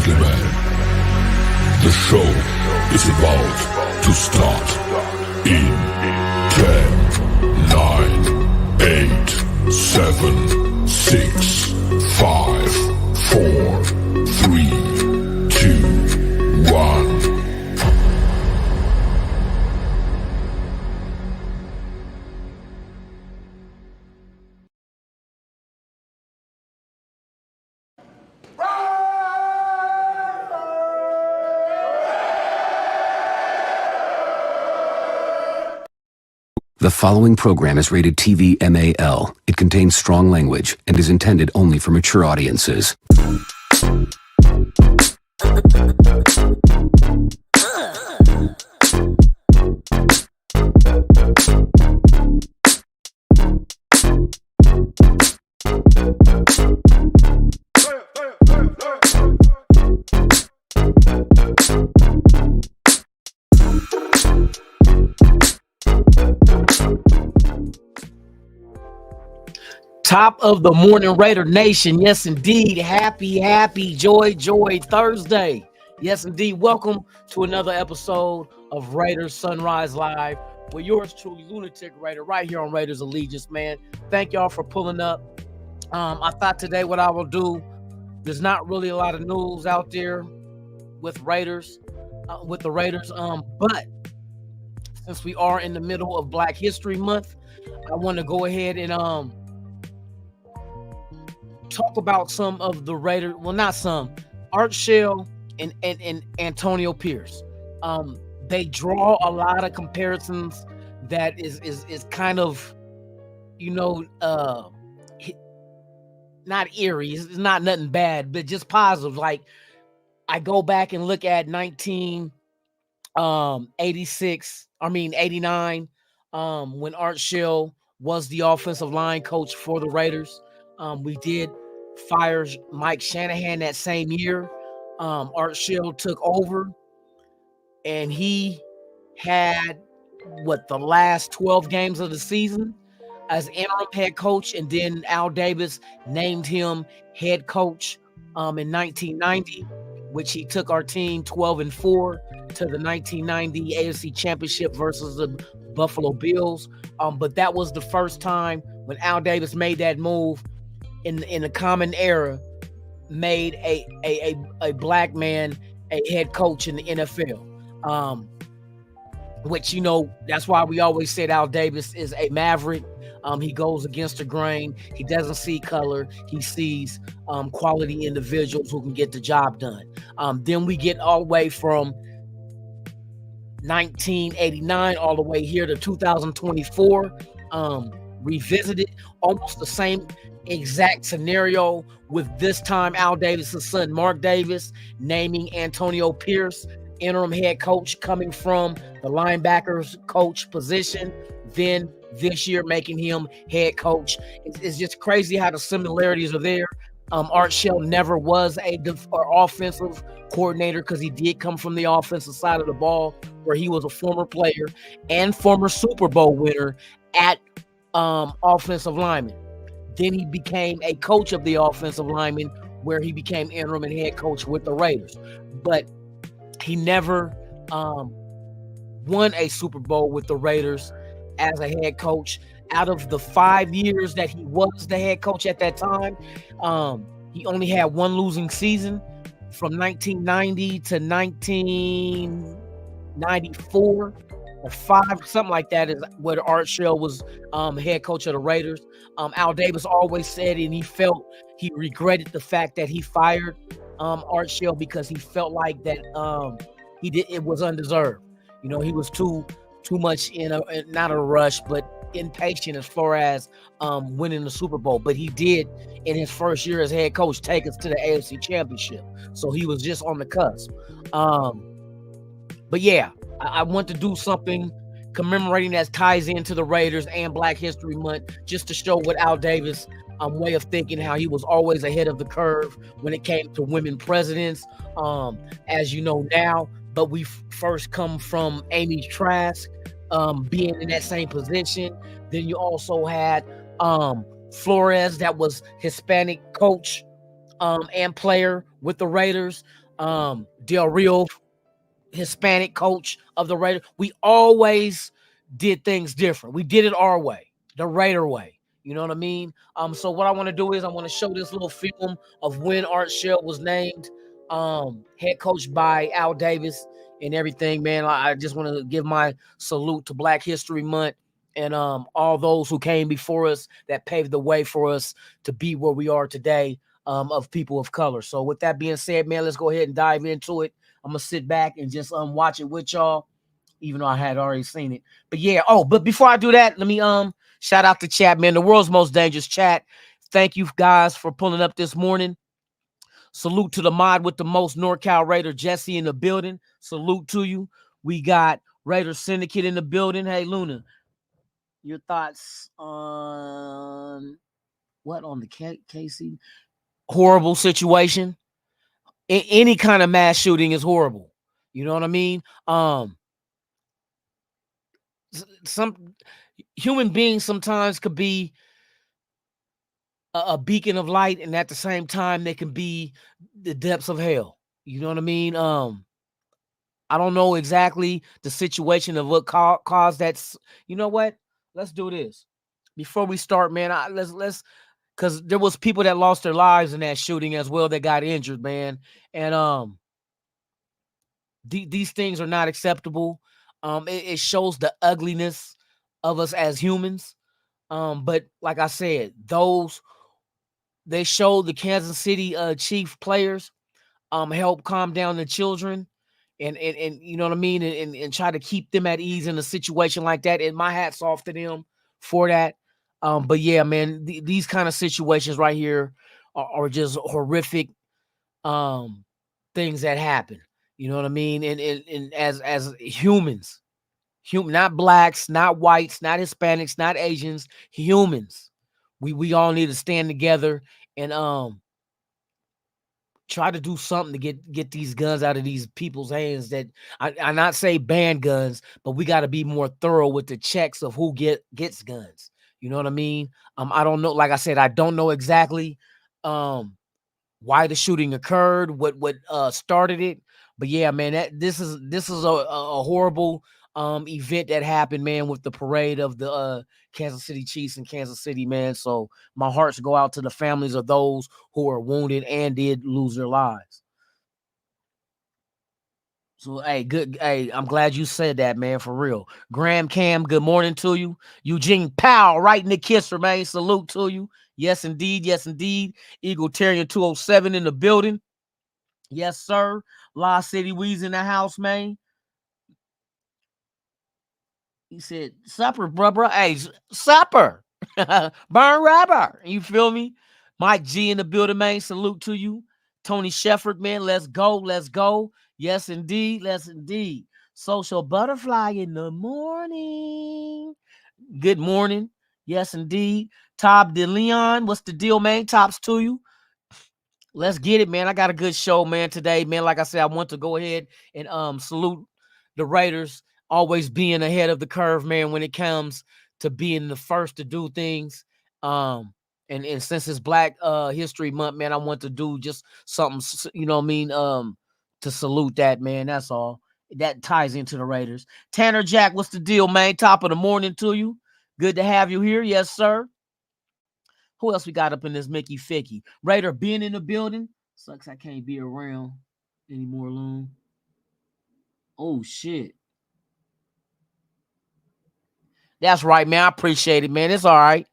gentlemen, the show is about to start in 10, 9, 8, 7, 6, 5, 4, 3, 2, 1. The following program is rated TV MAL. It contains strong language and is intended only for mature audiences. Top of the morning, Raider Nation. Yes, indeed. Happy, joy Thursday. Yes, indeed. Welcome to another episode of Raiders Sunrise Live with yours truly, Lunatik Raider, right here on Raiders Allegiance, man. Thank y'all for pulling up. I thought today what I will do, there's not really a lot of news out there with Raiders, with the Raiders. But since we are in the middle of Black History Month, I want to go ahead and talk about some of the Raiders. Well, not some. Art Shell and Antonio Pierce. They draw a lot of comparisons that is kind of, not eerie. It's not nothing bad, but just positive. Like, I go back and look at 89, when Art Shell was the offensive line coach for the Raiders. We did fire Mike Shanahan that same year. Art Shell took over, and he had the last 12 games of the season as interim head coach, and then Al Davis named him head coach in 1990, which he took our team 12-4 to the 1990 AFC Championship versus the Buffalo Bills. But that was the first time when Al Davis made that move in the common era, made a black man a head coach in the NFL. Which, that's why we always said Al Davis is a maverick. He goes against the grain. He doesn't see color. He sees quality individuals who can get the job done. Then we get all the way from 1989 all the way here to 2024. Revisited almost the same exact scenario, with this time Al Davis' son Mark Davis naming Antonio Pierce interim head coach, coming from the linebackers coach position, then this year making him head coach. It's just crazy how the similarities are there. Art Shell never was an offensive coordinator, because he did come from the offensive side of the ball, where he was a former player and former Super Bowl winner at offensive lineman. Then he became a coach of the offensive lineman, where he became interim and head coach with the Raiders. But he never won a Super Bowl with the Raiders as a head coach. Out of the 5 years that he was the head coach at that time, he only had one losing season, from 1990 to 1994 or 5, something like that, is where Art Shell was head coach of the Raiders. Al Davis always said, and he regretted the fact that he fired Art Shell, because he felt like that it was undeserved. He was too much not a rush, but impatient as far as winning the Super Bowl. But he did, in his first year as head coach, take us to the AFC Championship. So he was just on the cusp. But yeah, I want to do something commemorating that ties into the Raiders and Black History Month, just to show what Al Davis way of thinking, how he was always ahead of the curve when it came to women presidents, as you know now. But we first come from Amy Trask being in that same position. Then you also had Flores, that was Hispanic coach and player with the Raiders. Del Rio, Hispanic coach of the Raiders. We always did things different. We did it our way, the Raider way. You know what I mean? So what I want to do is I want to show this little film of when Art Shell was named head coach by Al Davis and everything, man. I just want to give my salute to Black History Month and all those who came before us that paved the way for us to be where we are today, of people of color. So with that being said, man, let's go ahead and dive into it. I'm gonna sit back and just watch it with y'all, even though I had already seen it. But yeah, but before I do that, let me shout out the chat, man. The world's most dangerous chat. Thank you guys for pulling up this morning. Salute to the mod with the most, NorCal Raider Jesse in the building. Salute to you. We got Raider Syndicate in the building. Hey Luna, your thoughts on what on the KC horrible situation? Any kind of mass shooting is horrible. You know what I mean? Some human beings sometimes could be a beacon of light, and at the same time they can be the depths of hell. You know what I mean? I don't know exactly the situation of what caused that. You know what? Let's do this before we start, man. Let's because there was people that lost their lives in that shooting as well that got injured, man. And these things are not acceptable. It shows the ugliness of us as humans. But like I said, they showed the Kansas City Chief players help calm down the children and you know what I mean, and try to keep them at ease in a situation like that. And my hat's off to them for that. But yeah, man, these kind of situations right here are just horrific things that happen. You know what I mean? And as humans, not blacks, not whites, not Hispanics, not Asians, humans. We all need to stand together and try to do something to get these guns out of these people's hands. That I not say ban guns, but we got to be more thorough with the checks of who gets guns. You know what I mean? I don't know. Like I said, I don't know exactly why the shooting occurred, what started it. But yeah, man, this is a horrible event that happened, man, with the parade of the Kansas City Chiefs in Kansas City, man. So my hearts go out to the families of those who are wounded and did lose their lives. So hey, good. Hey, I'm glad you said that, man, for real. Graham Cam, good morning to you. Eugene Powell, right in the kisser, man. Salute to you. Yes, indeed. Yes, indeed. Eagletarian 207 in the building. Yes, sir. Lost City Weeds in the house, man. He said, supper, bruh. Hey, supper. Burn rubber. You feel me? Mike G in the building, man. Salute to you. Tony Shefford, man. Let's go. Let's go. Yes, indeed. Yes, indeed. Social butterfly in the morning. Good morning. Yes, indeed. Todd DeLeon. What's the deal, man? Tops to you. Let's get it, man. I got a good show, man, today, man. Like I said, I want to go ahead and salute the Raiders always being ahead of the curve, man, when it comes to being the first to do things. And since it's Black History Month, man, I want to do just something, you know what I mean, to salute that, man. That's all. That ties into the Raiders. Tanner Jack, what's the deal, man? Top of the morning to you. Good to have you here. Yes, sir. Who else we got up in this Mickey Ficky? Raider being in the building. Sucks I can't be around anymore, Loon. Oh, shit. That's right, man. I appreciate it, man. It's all right.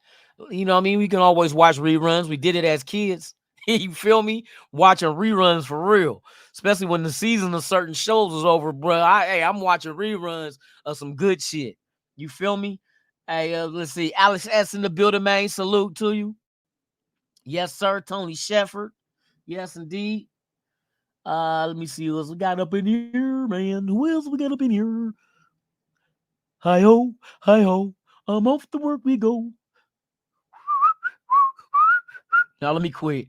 You know what I mean? We can always watch reruns. We did it as kids. You feel me? Watching reruns for real. Especially when the season of certain shows is over, bro. I'm watching reruns of some good shit. You feel me? Hey, let's see. Alex S in the building, man. Salute to you. Yes, sir. Tony Shefford. Yes, indeed. Let me see who else we got up in here, man. Who else we got up in here? Hi ho, hi ho. I'm off to work we go. Now let me quit.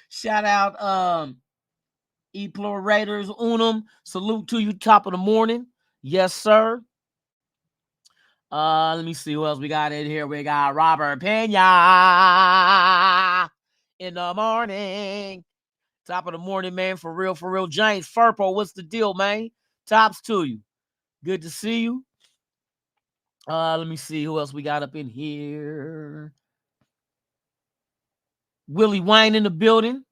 Shout out Raiders Unum. Salute to you, top of the morning. Yes, sir. Let me see who else we got in here. We got Robert Pena in the morning. Top of the morning, man. For real, for real. James Furpo, what's the deal, man? Tops to you. Good to see you. Let me see who else we got up in here. Willie Wine in the building.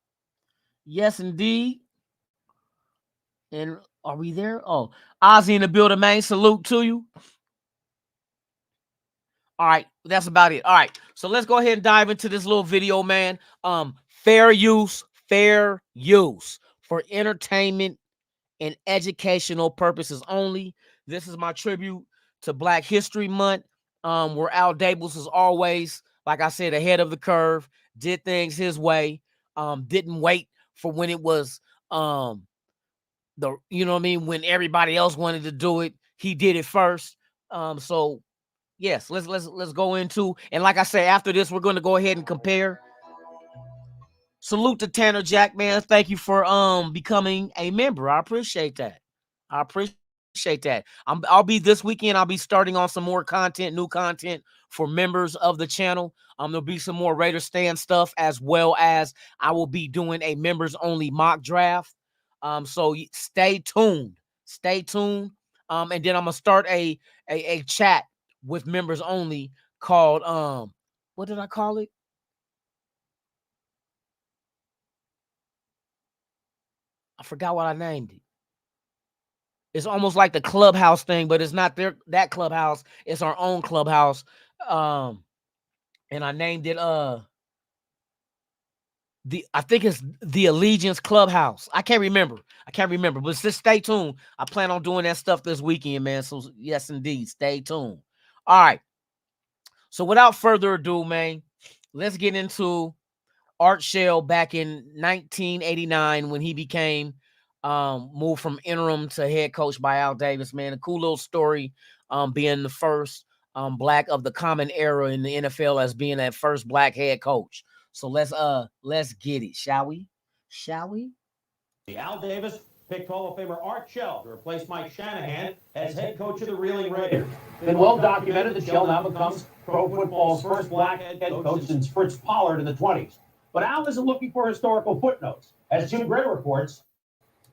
Yes, indeed. And are we there? Oh, Ozzy in the building, man. Salute to you. All right, that's about it. All right, so let's go ahead and dive into this little video, man. Fair use for entertainment and educational purposes only. This is my tribute to Black History Month, where Al Davis is always, like I said, ahead of the curve, did things his way, didn't wait for when it was when everybody else wanted to do it. He did it first. So yes, let's go into, and like I say, after this, we're going to go ahead and compare. Salute to Tanner Jack, man. Thank you for becoming a member. I appreciate that. I'll be this weekend. I'll be starting on some more content, new content for members of the channel. There'll be some more Raider Stand stuff, as well as I will be doing a members only mock draft. So stay tuned. Stay tuned. And then I'm gonna start a chat with members only called what did I call it? I forgot what I named it. It's almost like the clubhouse thing, but it's not that clubhouse. It's our own clubhouse. And I named it I think it's the Allegiance Clubhouse. I can't remember, but just stay tuned. I plan on doing that stuff this weekend, man. So yes, indeed, stay tuned. All right. So without further ado, man, let's get into Art Shell back in 1989 when he became moved from interim to head coach by Al Davis, man. A cool little story, being the first Black of the common era in the NFL as being that first Black head coach. So let's get it, shall we? Al Davis picked Hall of Famer Art Shell to replace Mike Shanahan as head coach of the Reeling Raiders. It's been well documented that Shell now becomes pro football's first Black head coach since Fritz Pollard in the 20s. But Al isn't looking for historical footnotes. As Jim Gray reports,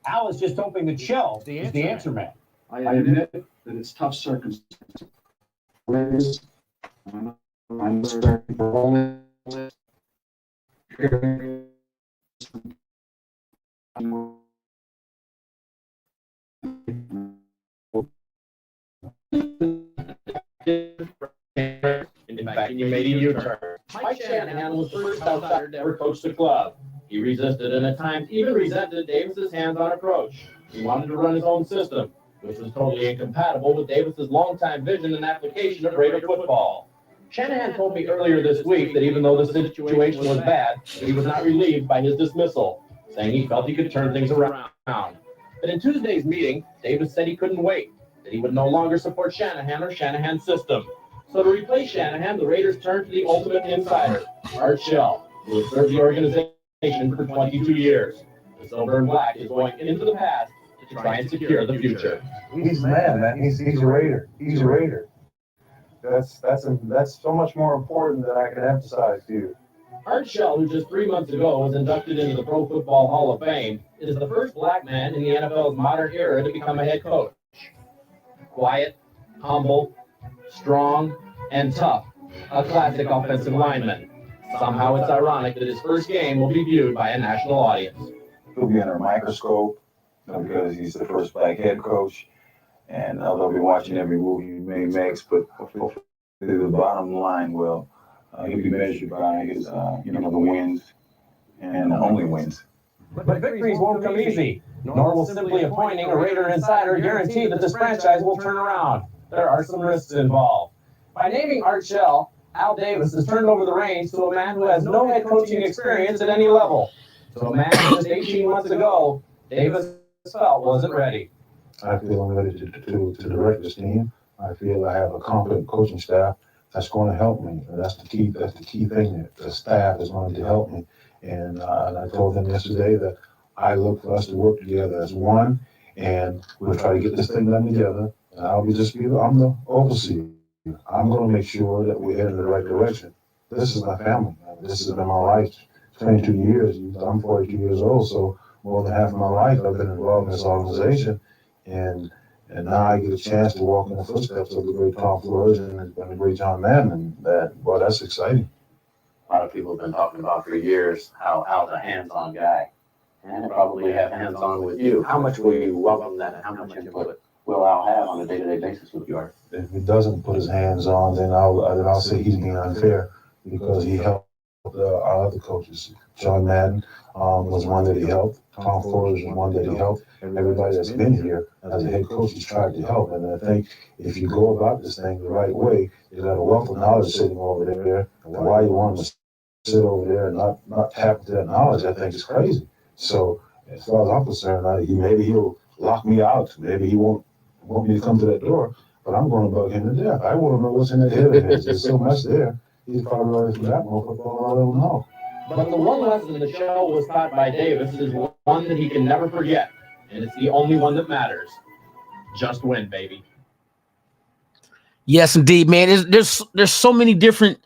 Al is just hoping that Shell is the answer man. I admit that it's tough circumstances. I'm starting for only In fact, you made a U-turn. Mike Shanahan was the first outsider to ever coach the club. He resisted and at times even resented Davis's hands-on approach. He wanted to run his own system, which was totally incompatible with Davis's longtime vision and application of Raider football. Shanahan told me earlier this week that even though the situation was bad, he was not relieved by his dismissal, saying he felt he could turn things around. But in Tuesday's meeting, Davis said he couldn't wait, that he would no longer support Shanahan or Shanahan's system. So to replace Shanahan, the Raiders turned to the ultimate insider, Art Shell, who has served the organization for 22 years. The Silver and Black is going into the past to try and secure the future. He's the man. He's a Raider. He's a Raider. That's so much more important than I can emphasize to you. Art Shell, who just 3 months ago was inducted into the Pro Football Hall of Fame, is the first Black man in the NFL's modern era to become a head coach. Quiet, humble, strong, and tough, a classic offensive lineman. Somehow it's ironic that his first game will be viewed by a national audience. He'll be under a microscope because he's the first Black head coach, and they'll be watching every move he makes. But hopefully, the bottom line will he'll be measured by his the wins and only wins. But victories won't come easy, nor will simply appointing a Raider insider guarantee that this franchise will turn around. There are some risks involved. By naming Art Shell, Al Davis has turned over the reins to a man who has no head coaching experience at any level. To a man who just 18 months ago, Davis felt wasn't ready. I feel I'm ready to direct this team. I feel I have a competent coaching staff that's going to help me. That's the key thing. That the staff is going to help me. And I told them yesterday that I look for us to work together as one, and we'll try to get this thing done together. And I'm the overseer. I'm going to make sure that we're heading in the right direction. This is my family. This has been my life 22 years. I'm 42 years old, so more than half of my life I've been involved in this organization, and now I get a chance to walk in the footsteps of the great Tom Flores and the great John Madden, and that's exciting. A lot of people have been talking about for years how Al's a hands-on guy, and he'll probably have hands-on with you. How much will you welcome that, and how much input will Al have on a day-to-day basis with you? If he doesn't put his hands on, then I'll say he's being unfair because he helped our other coaches. John Madden was one that he helped. Tom Flores was one that he helped. Everybody that's been here as a head coach, he's tried to help. And I think if you go about this thing the right way, you got a wealth of knowledge sitting over there. And why you want to sit over there and not tap into that knowledge, I think is crazy. So as far as I'm concerned, maybe he'll lock me out. Maybe he won't want me to come to that door. But I'm going to bug him to death. I want to know what's in that head of his. There's so much there. He's probably already forgotten more football than I don't know. But the one lesson the show was taught by Davis is one that he can never forget, and it's the only one that matters. Just win, baby. Yes, indeed, man. There's so many different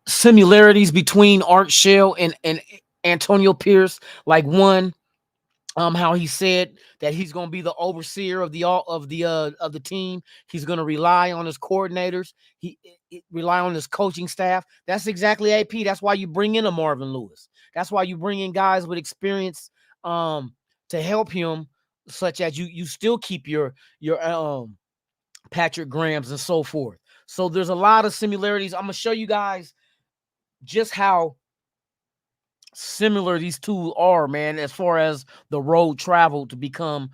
similarities between Art Shell and Antonio Pierce. Like one, how he said that he's going to be the overseer of the team. He's going to rely on his coordinators. He rely on his coaching staff. That's exactly AP. That's why you bring in a Marvin Lewis. That's why you bring in guys with experience to help him, such as you still keep your Patrick Grahams and so forth. So there's a lot of similarities. I'm gonna show you guys just how similar these two are, man, as far as the road travel to become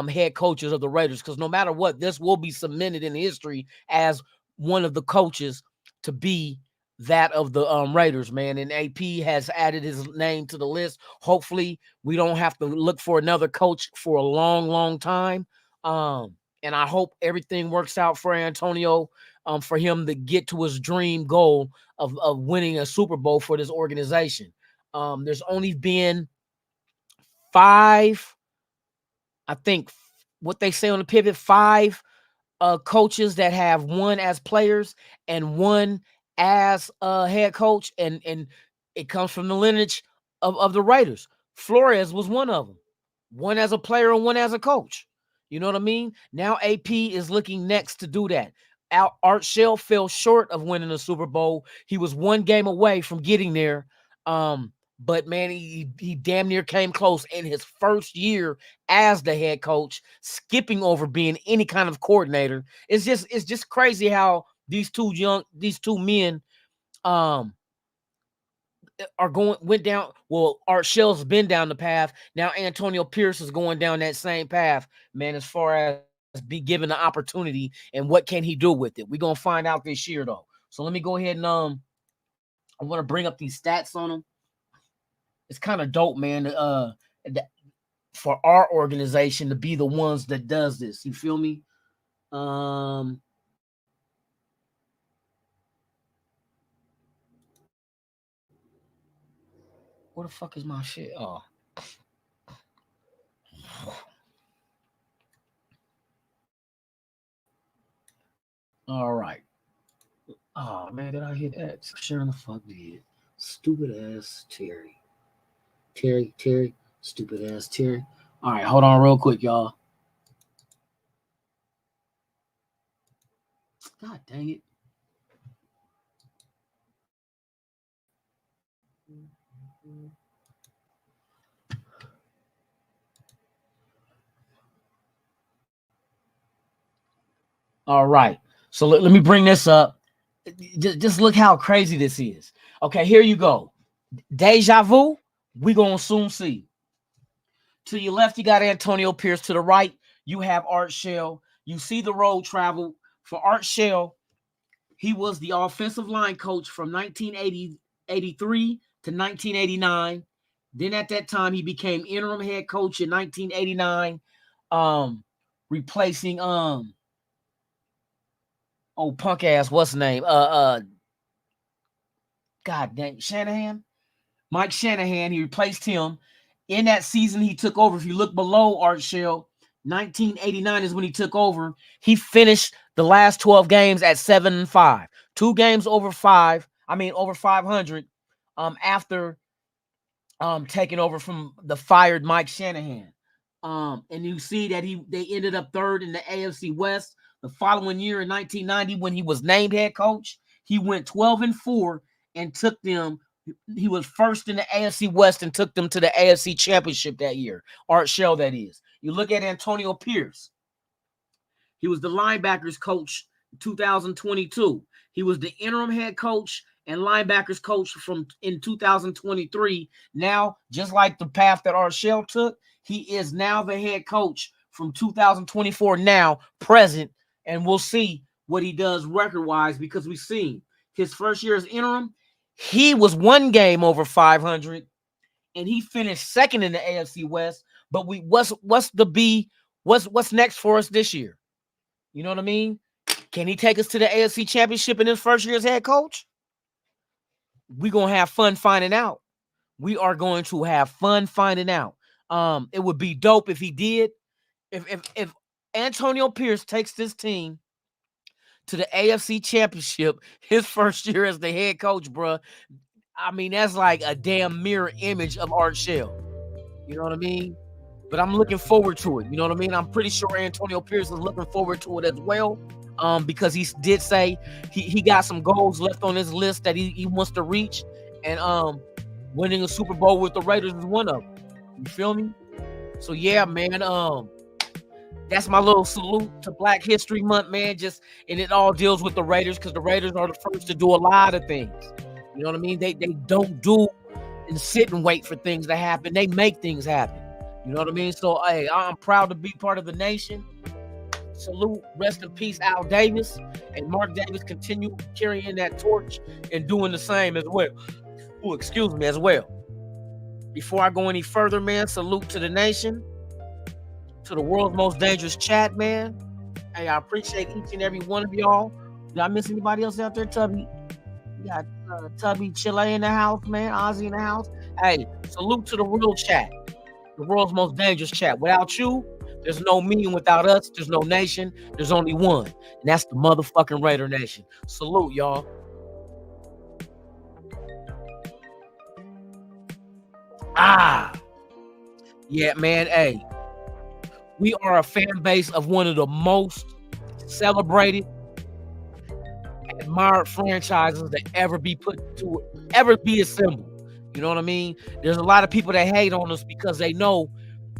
head coaches of the Raiders. Because no matter what, this will be cemented in history as one of the coaches to be that of the Raiders, man. And AP has added his name to the list. Hopefully, we don't have to look for another coach for a long, long time. And I hope everything works out for Antonio, for him to get to his dream goal of winning a Super Bowl for this organization. There's only been 5, I think, what they say on the pivot, 5 coaches that have won as players and one as a head coach, and it comes from the lineage of the Raiders. Flores was one of them, one as a player and one as a coach. You know what I mean? Now AP is looking next to do that. Art Shell fell short of winning the Super Bowl. He was one game away from getting there. But man, he damn near came close in his first year as the head coach, skipping over being any kind of coordinator. It's just crazy how these two men went down. Well, Art Shell's been down the path. Now Antonio Pierce is going down that same path, man, as far as be given the opportunity and what can he do with it. We're gonna find out this year though. So let me go ahead and I want to bring up these stats on him. It's kind of dope, man, for our organization to be the ones that does this. You feel me? Where the fuck is my shit? Oh. All right. Oh, man, did I hit X? Sure the fuck did. Stupid ass Terry. Terry. Stupid ass Terry. All right, hold on real quick, y'all. God dang it. All right. So let me bring this up. Just look how crazy this is. Okay, here you go. Deja vu, we going to soon see. To your left, you got Antonio Pierce. To the right, you have Art Shell. You see the road travel. For Art Shell, he was the offensive line coach from 1983 to 1989. Then at that time, he became interim head coach in 1989, replacing punk ass, what's the name? God dang, Shanahan. Mike Shanahan, he replaced him. In that season, he took over. If you look below Art Shell, 1989 is when he took over. He finished the last 12 games at 7-5. 2 games over 500. After taking over from the fired Mike Shanahan. And you see that they ended up third in the AFC West. The following year in 1990, when he was named head coach, he went 12-4 and took them. He was first in the AFC West and took them to the AFC Championship that year. Art Shell, that is. You look at Antonio Pierce. He was the linebackers coach in 2022. He was the interim head coach and linebackers coach in 2023. Now, just like the path that Art Shell took, he is now the head coach from 2024 now, present, and we'll see what he does record-wise, because we've seen his first year as interim, he was one game over 500, and he finished second in the AFC West. But what's next for us this year? You know what I mean? Can he take us to the AFC Championship in his first year as head coach? We're going to have fun finding out. We are going to have fun finding out. It would be dope if he did. If Antonio Pierce takes this team to the AFC Championship his first year as the head coach, bro, I mean, that's like a damn mirror image of Art Shell. You know what I mean? But I'm looking forward to it. You know what I mean? I'm pretty sure Antonio Pierce is looking forward to it as well, because he did say he got some goals left on his list that he wants to reach, and winning a Super Bowl with the Raiders is one of them. You feel me? So yeah, man. That's my little salute to Black History Month, man. And it all deals with the Raiders, because the Raiders are the first to do a lot of things. You know what I mean? They don't do and sit and wait for things to happen. They make things happen. You know what I mean? So, hey, I'm proud to be part of the nation. Salute, rest in peace, Al Davis. And Mark Davis continue carrying that torch and doing the same as well. As well. Before I go any further, man, salute to the nation, to the world's most dangerous chat, man. Hey, I appreciate each and every one of y'all. Did I miss anybody else out there, Tubby? You got Tubby Chile in the house, man. Ozzy in the house. Hey, salute to the real chat. The world's most dangerous chat. Without you, there's no me, and without us, there's no nation. There's only one, and that's the motherfucking Raider Nation. Salute, y'all. Yeah, man. Hey, we are a fan base of one of the most celebrated, admired franchises that ever be assembled. You know what I mean? There's a lot of people that hate on us because they know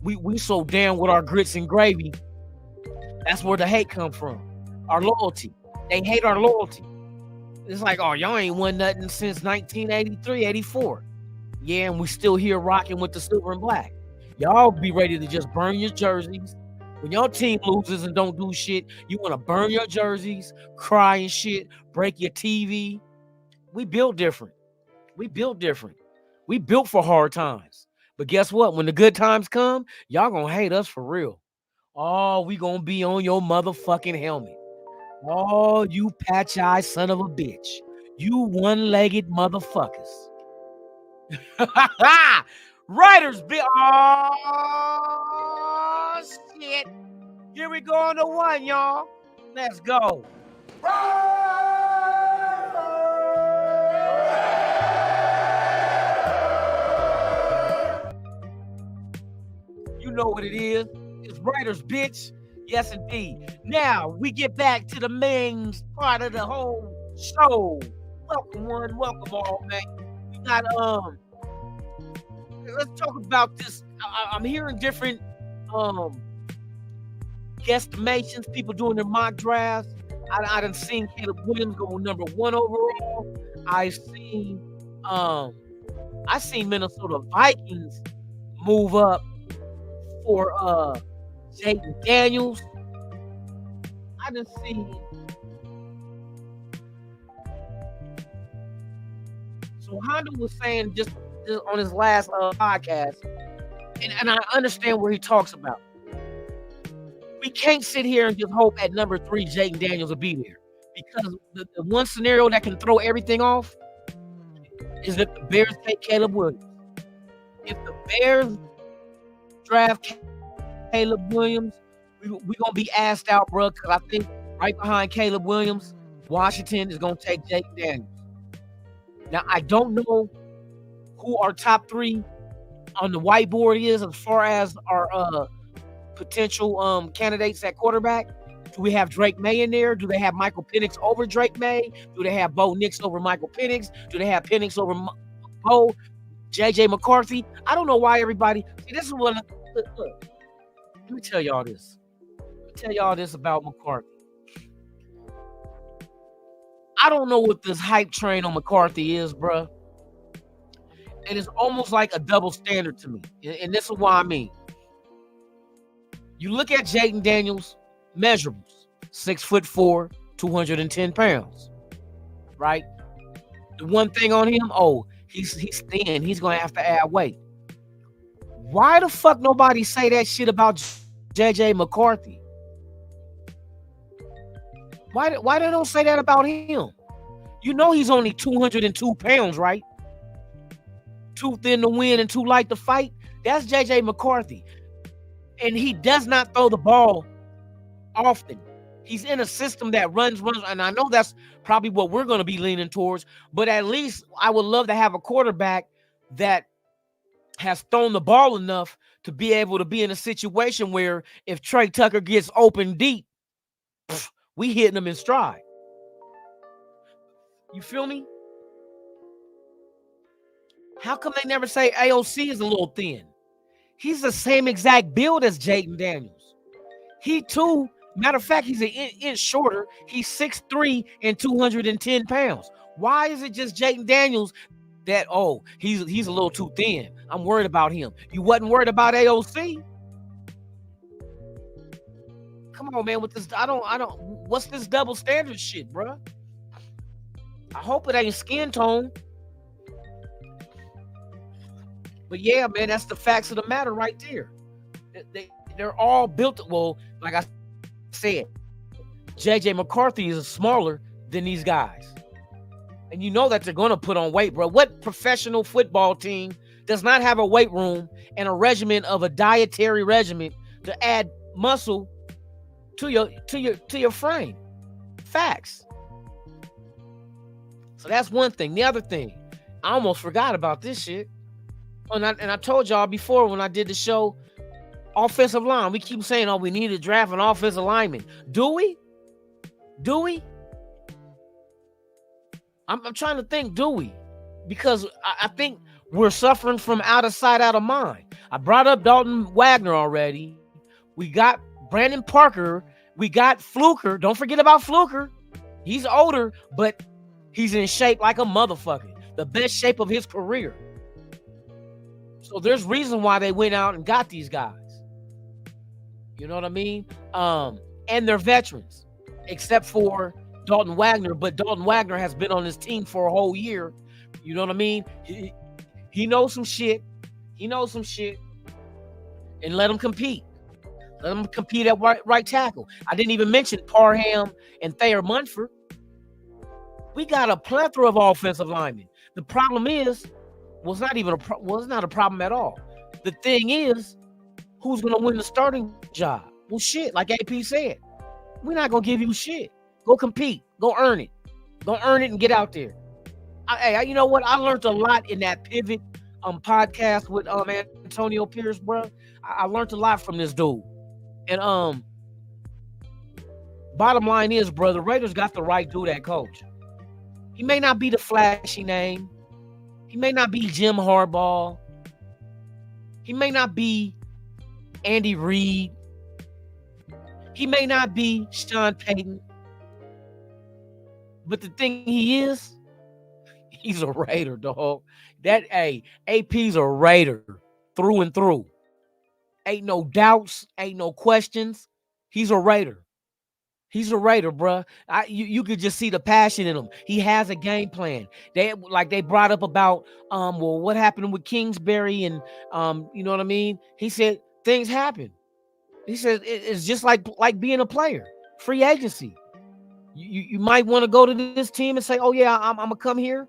we so down with our grits and gravy. That's where the hate come from. Our loyalty. They hate our loyalty. It's like, oh, y'all ain't won nothing since 1983, 84. Yeah, and we still here rocking with the silver and black. Y'all be ready to just burn your jerseys. When your team loses and don't do shit, you want to burn your jerseys, cry and shit, break your TV. We built different. We built for hard times. But guess what? When the good times come, y'all gonna hate us for real. Oh, we gonna be on your motherfucking helmet. Oh, you patch-eyed son of a bitch. You one-legged motherfuckers. Riders be. Oh, shit. Here we go on the one, y'all. Let's go. You know what it is. It's Riders, bitch. Yes, indeed. Now, we get back to the main part of the whole show. Welcome one, welcome all, man. We got, let's talk about this. I'm hearing different, guesstimations, people doing their mock drafts. I done seen Caleb Williams go number 1 overall. I seen Minnesota Vikings move up for Jaden Daniels. I done seen. So Honda was saying just on his last podcast, and I understand what he talks about. We can't sit here and just hope at number 3 Jaden Daniels will be there, because the one scenario that can throw everything off is if the Bears take Caleb Williams. If the Bears draft Caleb Williams, we're going to be asked out, bro, because I think right behind Caleb Williams, Washington is going to take Jaden Daniels. Now, I don't know who our top 3 on the whiteboard is as far as our potential candidates at quarterback? Do we have Drake May in there? Do they have Michael Penix over Drake May? Do they have Bo Nix over Michael Penix? Do they have Penix over Bo? JJ McCarthy? I don't know why everybody. See, this is what. Look, let me tell y'all this. Let me tell y'all this about McCarthy. I don't know what this hype train on McCarthy is, bruh. And it's almost like a double standard to me. And this is why I mean. You look at Jayden Daniels' measurables, 6'4", 210 pounds, right? The one thing on him, he's thin. He's gonna have to add weight. Why the fuck nobody say that shit about JJ McCarthy? Why they don't say that about him? You know he's only 202 pounds, right? Too thin to win and too light to fight. That's JJ McCarthy. And he does not throw the ball often. He's in a system that runs, and I know that's probably what we're going to be leaning towards, but at least I would love to have a quarterback that has thrown the ball enough to be able to be in a situation where if Trey Tucker gets open deep, we hitting him in stride. You feel me? How come they never say AOC is a little thin? He's the same exact build as Jayden Daniels. He too, matter of fact, he's an inch shorter. He's 6'3" and 210 pounds. Why is it just Jayden Daniels that, he's a little too thin? I'm worried about him. You wasn't worried about AOC? Come on, man, with this, what's this double standard shit, bro? I hope it ain't skin tone. But yeah, man, that's the facts of the matter right there. They're all built, well, like I said, JJ McCarthy is smaller than these guys. And you know that they're going to put on weight, bro. What professional football team does not have a weight room and a regimen of a dietary regimen to add muscle to your frame? Facts. So that's one thing. The other thing, I almost forgot about this shit. And I told y'all before when I did the show, offensive line. We keep saying, we need to draft an offensive lineman. Do we? I'm trying to think, do we? Because I think we're suffering from out of sight, out of mind. I brought up Dalton Wagner already. We got Brandon Parker. We got Fluker. Don't forget about Fluker. He's older, but he's in shape like a motherfucker. The best shape of his career. So there's reason why they went out and got these guys. You know what I mean? And they're veterans, except for Dalton Wagner. But Dalton Wagner has been on his team for a whole year. You know what I mean? He knows some shit. And let him compete. Let him compete at right tackle. I didn't even mention Parham and Thayer Munford. We got a plethora of offensive linemen. The problem is, it's not a problem at all. The thing is, who's going to win the starting job? Well, shit, like AP said, we're not going to give you shit. Go compete. Go earn it. Go earn it and get out there. You know what? I learned a lot in that Pivot podcast with Antonio Pierce, bro. I learned a lot from this dude. And bottom line is, bro, the Raiders got the right dude at coach. He may not be the flashy name. He may not be Jim Harbaugh. He may not be Andy Reid. He may not be Sean Payton. But the thing he's a Raider, dog. AP's a Raider through and through. Ain't no doubts, ain't no questions. He's a Raider. He's a Raider, bruh. You could just see the passion in him. He has a game plan. They brought up about what happened with Kingsbury and you know what I mean? He said things happen. He said it's just like being a player, free agency. You might want to go to this team and say, "Oh yeah, I'm gonna come here."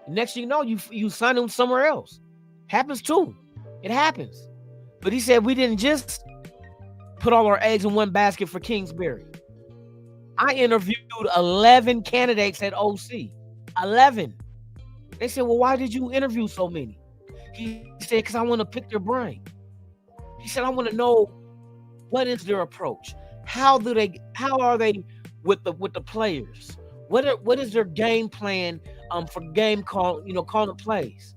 And next thing you know, you sign him somewhere else. Happens too. It happens. But he said we didn't just put all our eggs in one basket for Kingsbury. I interviewed 11 candidates at OC. 11. They said, well, why did you interview so many? He said, because I want to pick their brain. He said, I want to know what is their approach. How are they with the players? What is their game plan for game calling plays?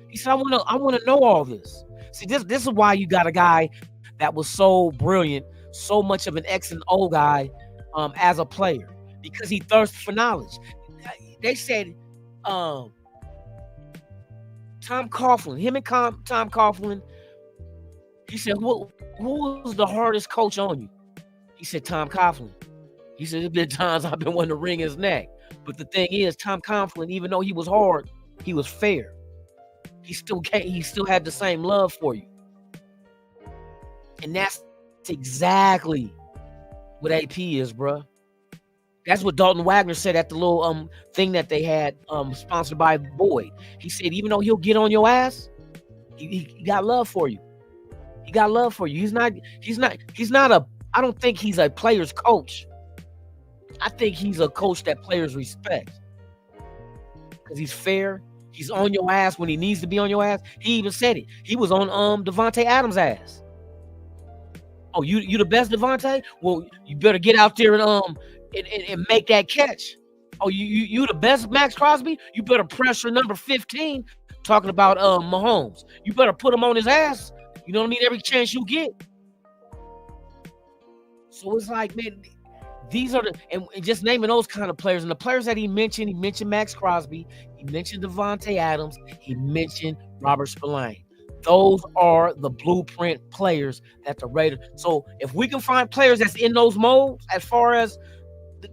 He said, I want to know all this. See, this is why you got a guy that was so brilliant, so much of an X and O guy as a player, because he thirsted for knowledge. They said Tom Coughlin, Tom Coughlin, he said, who was the hardest coach on you? He said, Tom Coughlin. He said, there's been times I've been wanting to wring his neck. But the thing is, Tom Coughlin, even though he was hard, he was fair. He still had the same love for you. And that's exactly what AP is, bruh. That's what Dalton Wagner said at the little thing that they had sponsored by Boyd. He said, even though he'll get on your ass, he got love for you. He got love for you. He's not I don't think he's a player's coach. I think he's a coach that players respect. Because he's fair. He's on your ass when he needs to be on your ass. He even said it. He was on Devontae Adams' ass. Oh, you the best, Devontae? Well, you better get out there and make that catch. Oh, you the best, Max Crosby? You better pressure number 15. Talking about Mahomes. You better put him on his ass. You know what I mean? Every chance you get. So it's like, man, these are and just naming those kind of players. And the players that he mentioned Max Crosby, he mentioned Devontae Adams, he mentioned Robert Spillane. Those are the blueprint players that the Raiders. So if we can find players that's in those molds, as far as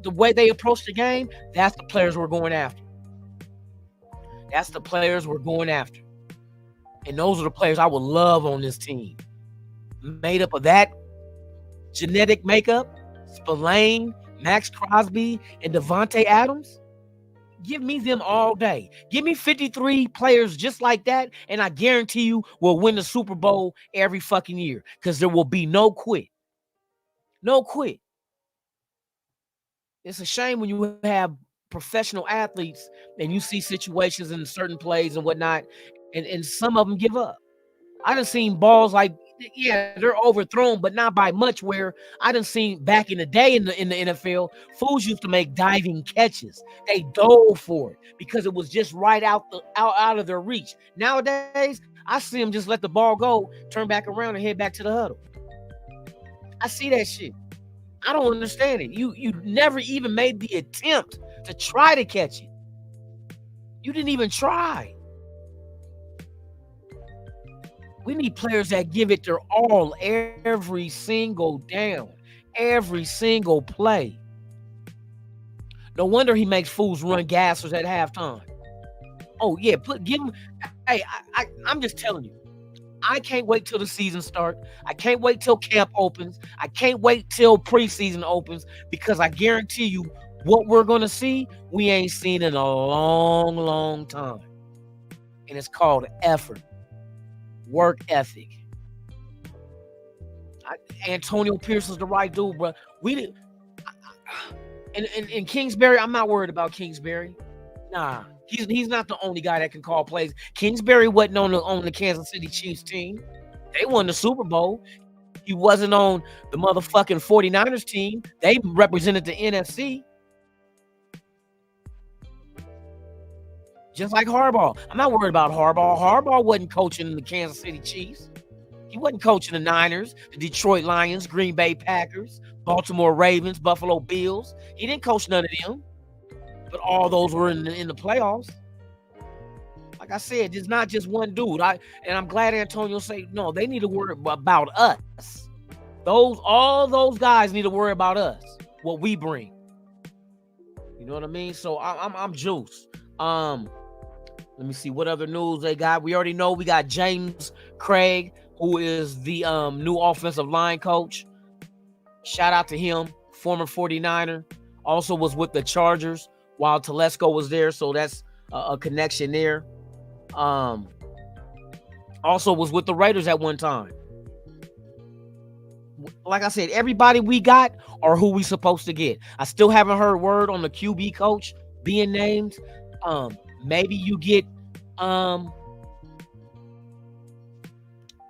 the way they approach the game, that's the players we're going after. That's the players we're going after. And those are the players I would love on this team. Made up of that genetic makeup, Spillane, Max Crosby, and Devontae Adams. Give me them all day. Give me 53 players just like that, and I guarantee you we'll win the Super Bowl every fucking year, because there will be no quit. No quit. It's a shame when you have professional athletes and you see situations in certain plays and whatnot, and some of them give up. I done seen balls like, yeah, they're overthrown, but not by much, where I done seen back in the day in the NFL, fools used to make diving catches. They dove for it because it was just right out of their reach. Nowadays, I see them just let the ball go, turn back around and head back to the huddle. I see that shit. I don't understand it. You never even made the attempt to try to catch it. You didn't even try. We need players that give it their all every single down, every single play. No wonder he makes fools run gassers at halftime. Oh yeah, give him. Hey, I'm just telling you, I can't wait till the season starts. I can't wait till camp opens. I can't wait till preseason opens, because I guarantee you, what we're gonna see, we ain't seen in a long, long time, and it's called effort. Work ethic. Antonio Pierce is the right dude, bro. And Kingsbury, I'm not worried about Kingsbury. Nah, he's not the only guy that can call plays. Kingsbury wasn't on the Kansas City Chiefs team. They won the Super Bowl. He wasn't on the motherfucking 49ers team. They represented the NFC. Just like Harbaugh. I'm not worried about Harbaugh. Harbaugh wasn't coaching the Kansas City Chiefs. He wasn't coaching the Niners, the Detroit Lions, Green Bay Packers, Baltimore Ravens, Buffalo Bills. He didn't coach none of them. But all those were in the playoffs. Like I said, it's not just one dude. And I'm glad Antonio said, no, they need to worry about us. All those guys need to worry about us, what we bring. You know what I mean? So I'm juiced. Let me see what other news they got. We already know we got James Craig, who is the new offensive line coach. Shout out to him, former 49er. Also was with the Chargers while Telesco was there, so that's a connection there. Also was with the Raiders at one time. Like I said, everybody we got are who we supposed to get. I still haven't heard word on the QB coach being named. Maybe you get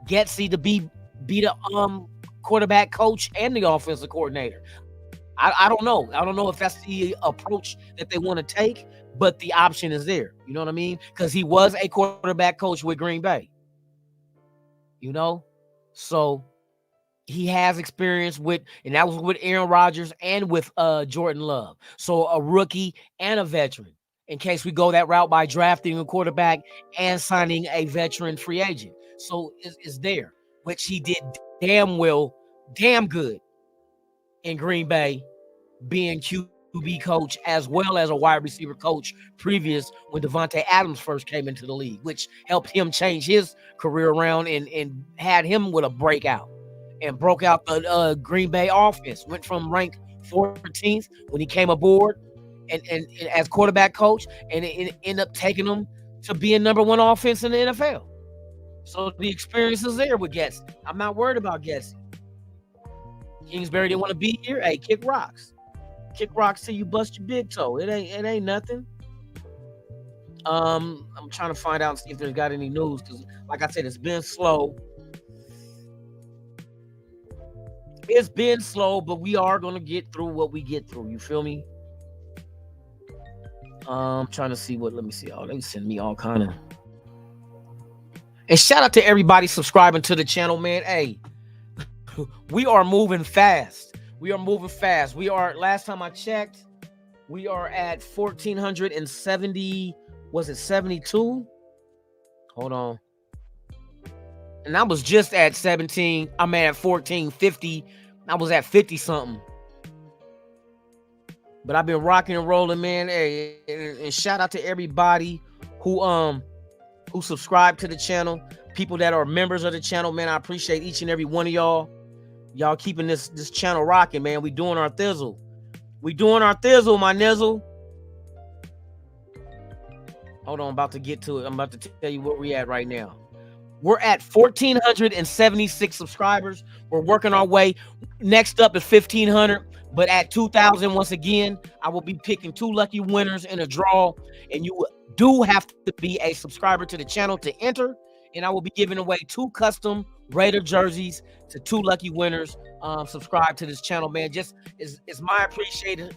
Getsy to be the quarterback coach and the offensive coordinator. I don't know. I don't know if that's the approach that they want to take, but the option is there. You know what I mean? Because he was a quarterback coach with Green Bay. You know? So he has experience with, and that was with Aaron Rodgers and with Jordan Love. So a rookie and a veteran, in case we go that route by drafting a quarterback and signing a veteran free agent. So it's there, which he did damn good in Green Bay, being QB coach as well as a wide receiver coach previous when Devontae Adams first came into the league, which helped him change his career around and had him with a breakout and broke out the Green Bay offense. Went from rank 14th when he came aboard and as quarterback coach, and it ended up taking them to being number one offense in the NFL. So the experience is there with Getsy. I'm not worried about Getsy. Kingsbury didn't want to be here. Hey, kick rocks. Kick rocks till you bust your big toe. It ain't nothing. I'm trying to find out and see if there's got any news, because like I said, it's been slow. It's been slow, but we are gonna get through what we get through. You feel me? I'm trying to see what. Let me see. Oh, they send me all kind of. And shout out to everybody subscribing to the channel, man. Hey, we are moving fast. We are moving fast. We are. Last time I checked, we are at 1,470. Was it 72? Hold on. And I was just at 17. I'm at 1450. I was at 50 something. But I've been rocking and rolling, man. Hey, and shout out to everybody who subscribe to the channel. People that are members of the channel, man. I appreciate each and every one of y'all. Y'all keeping this channel rocking, man. We doing our thizzle. We doing our thizzle, my nizzle. Hold on, I'm about to get to it. I'm about to tell you where we at right now. We're at 1,476 subscribers. We're working our way. Next up is 1,500. But at 2,000, once again, I will be picking 2 lucky winners in a draw. And you do have to be a subscriber to the channel to enter. And I will be giving away 2 custom Raider jerseys to 2 lucky winners. Subscribe to this channel, man. Just is my appreciation.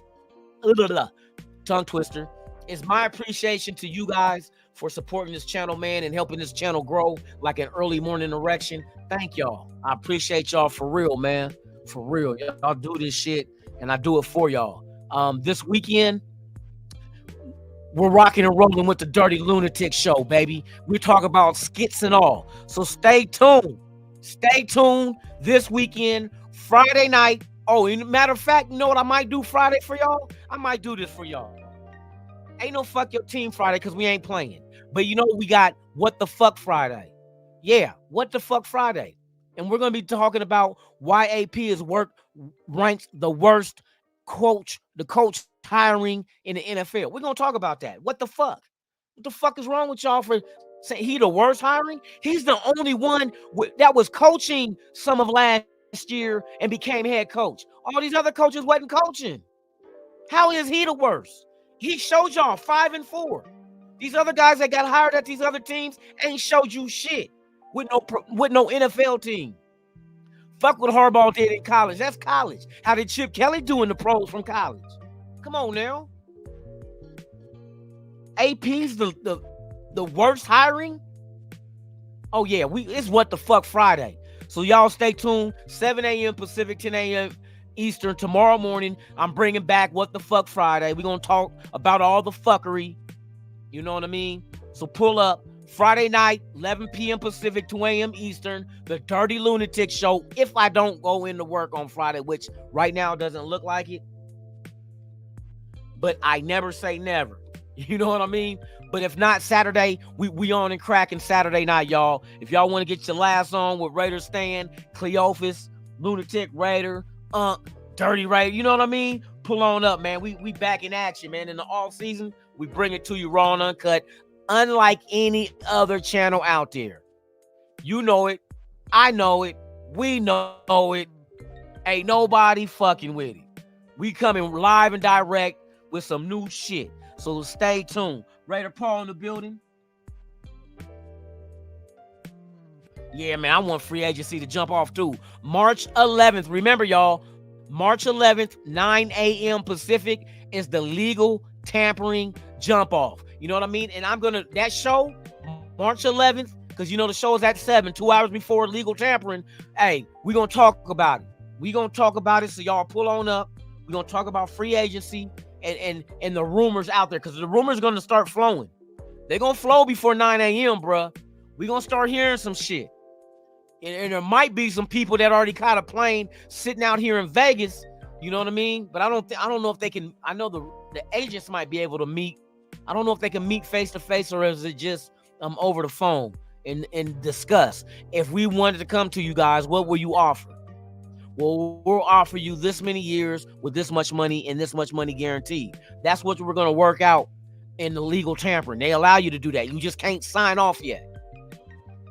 Tongue twister. It's my appreciation to you guys for supporting this channel, man, and helping this channel grow like an early morning erection. Thank y'all. I appreciate y'all for real, man. For real. Y'all do this shit, and I do it for y'all. This weekend, we're rocking and rolling with the Dirty Lunatic Show, baby. We talk about skits and all. So stay tuned. Stay tuned this weekend, Friday night. Oh, and matter of fact, you know what I might do Friday for y'all? I might do this for y'all. Ain't no fuck your team Friday because we ain't playing. But you know, we got What the Fuck Friday. Yeah, What the Fuck Friday. And we're going to be talking about why AP is ranked the worst coach hiring in the NFL. We're going to talk about that. What the fuck? What the fuck is wrong with y'all for saying he the worst hiring? He's the only one that was coaching some of last year and became head coach. All these other coaches wasn't coaching. How is he the worst? He showed y'all 5-4. These other guys that got hired at these other teams ain't showed you shit with no NFL team. Fuck what Harbaugh did in college. That's college. How did Chip Kelly do in the pros from college? Come on now. AP's the worst hiring. Oh yeah, it's What the Fuck Friday. So y'all stay tuned. 7 a.m. Pacific, 10 a.m. Eastern. Tomorrow morning, I'm bringing back What the Fuck Friday. We're going to talk about all the fuckery. You know what I mean? So pull up. Friday night, 11 p.m. Pacific, 2 a.m. Eastern, the Dirty Lunatic Show. If I don't go into work on Friday, which right now doesn't look like it. But I never say never. You know what I mean? But if not, Saturday, we on and cracking Saturday night, y'all. If y'all want to get your last on with Raider Stan, Cleophas, Lunatic Raider, Dirty Raider, you know what I mean? Pull on up, man. We back in action, man. In the off season, we bring it to you raw and uncut, unlike any other channel out there. You know it. I know it. We know it. Ain't nobody fucking with it. We coming live and direct with some new shit. So stay tuned. Raider Paul in the building. Yeah, man, I want free agency to jump off too. March 11th. Remember, y'all, March 11th, 9 a.m. Pacific is the legal tampering jump off. You know what I mean? And I'm gonna that show, March 11th, because you know the show is at 7, 2 hours before legal tampering. Hey, we're gonna talk about it. We're gonna talk about it. So y'all pull on up. We're gonna talk about free agency and the rumors out there, because the rumors are gonna start flowing. They're gonna flow before 9 a.m., bruh. We're gonna start hearing some shit. And there might be some people that already caught a plane sitting out here in Vegas. You know what I mean? But I don't know if they can. I know the agents might be able to meet. I don't know if they can meet face to face, or is it just over the phone and discuss. If we wanted to come to you guys, what will you offer? Well, we'll offer you this many years with this much money and this much money guaranteed. That's what we're going to work out in the legal tampering. They allow you to do that. You just can't sign off yet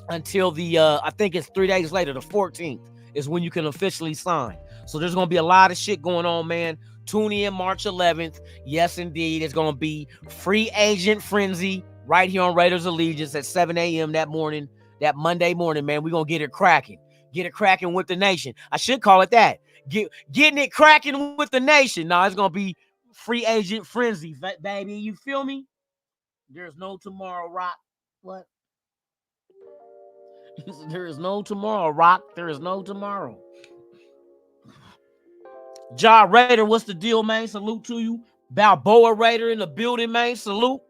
until the I think it's 3 days later, the 14th is when you can officially sign. So there's going to be a lot of shit going on, man. Tune in March 11th. Yes, indeed. It's going to be free agent frenzy right here on Raiders Allegiance at 7 a.m. that morning, that Monday morning, man. We're going to get it cracking. Get it cracking with the nation. I should call it that. Getting it cracking with the nation. Now it's going to be free agent frenzy, baby. You feel me? There's no tomorrow, Rock. What? There is no tomorrow, Rock. There is no tomorrow. Ja Raider, what's the deal, man? Salute to you. Balboa Raider in the building, man. Salute.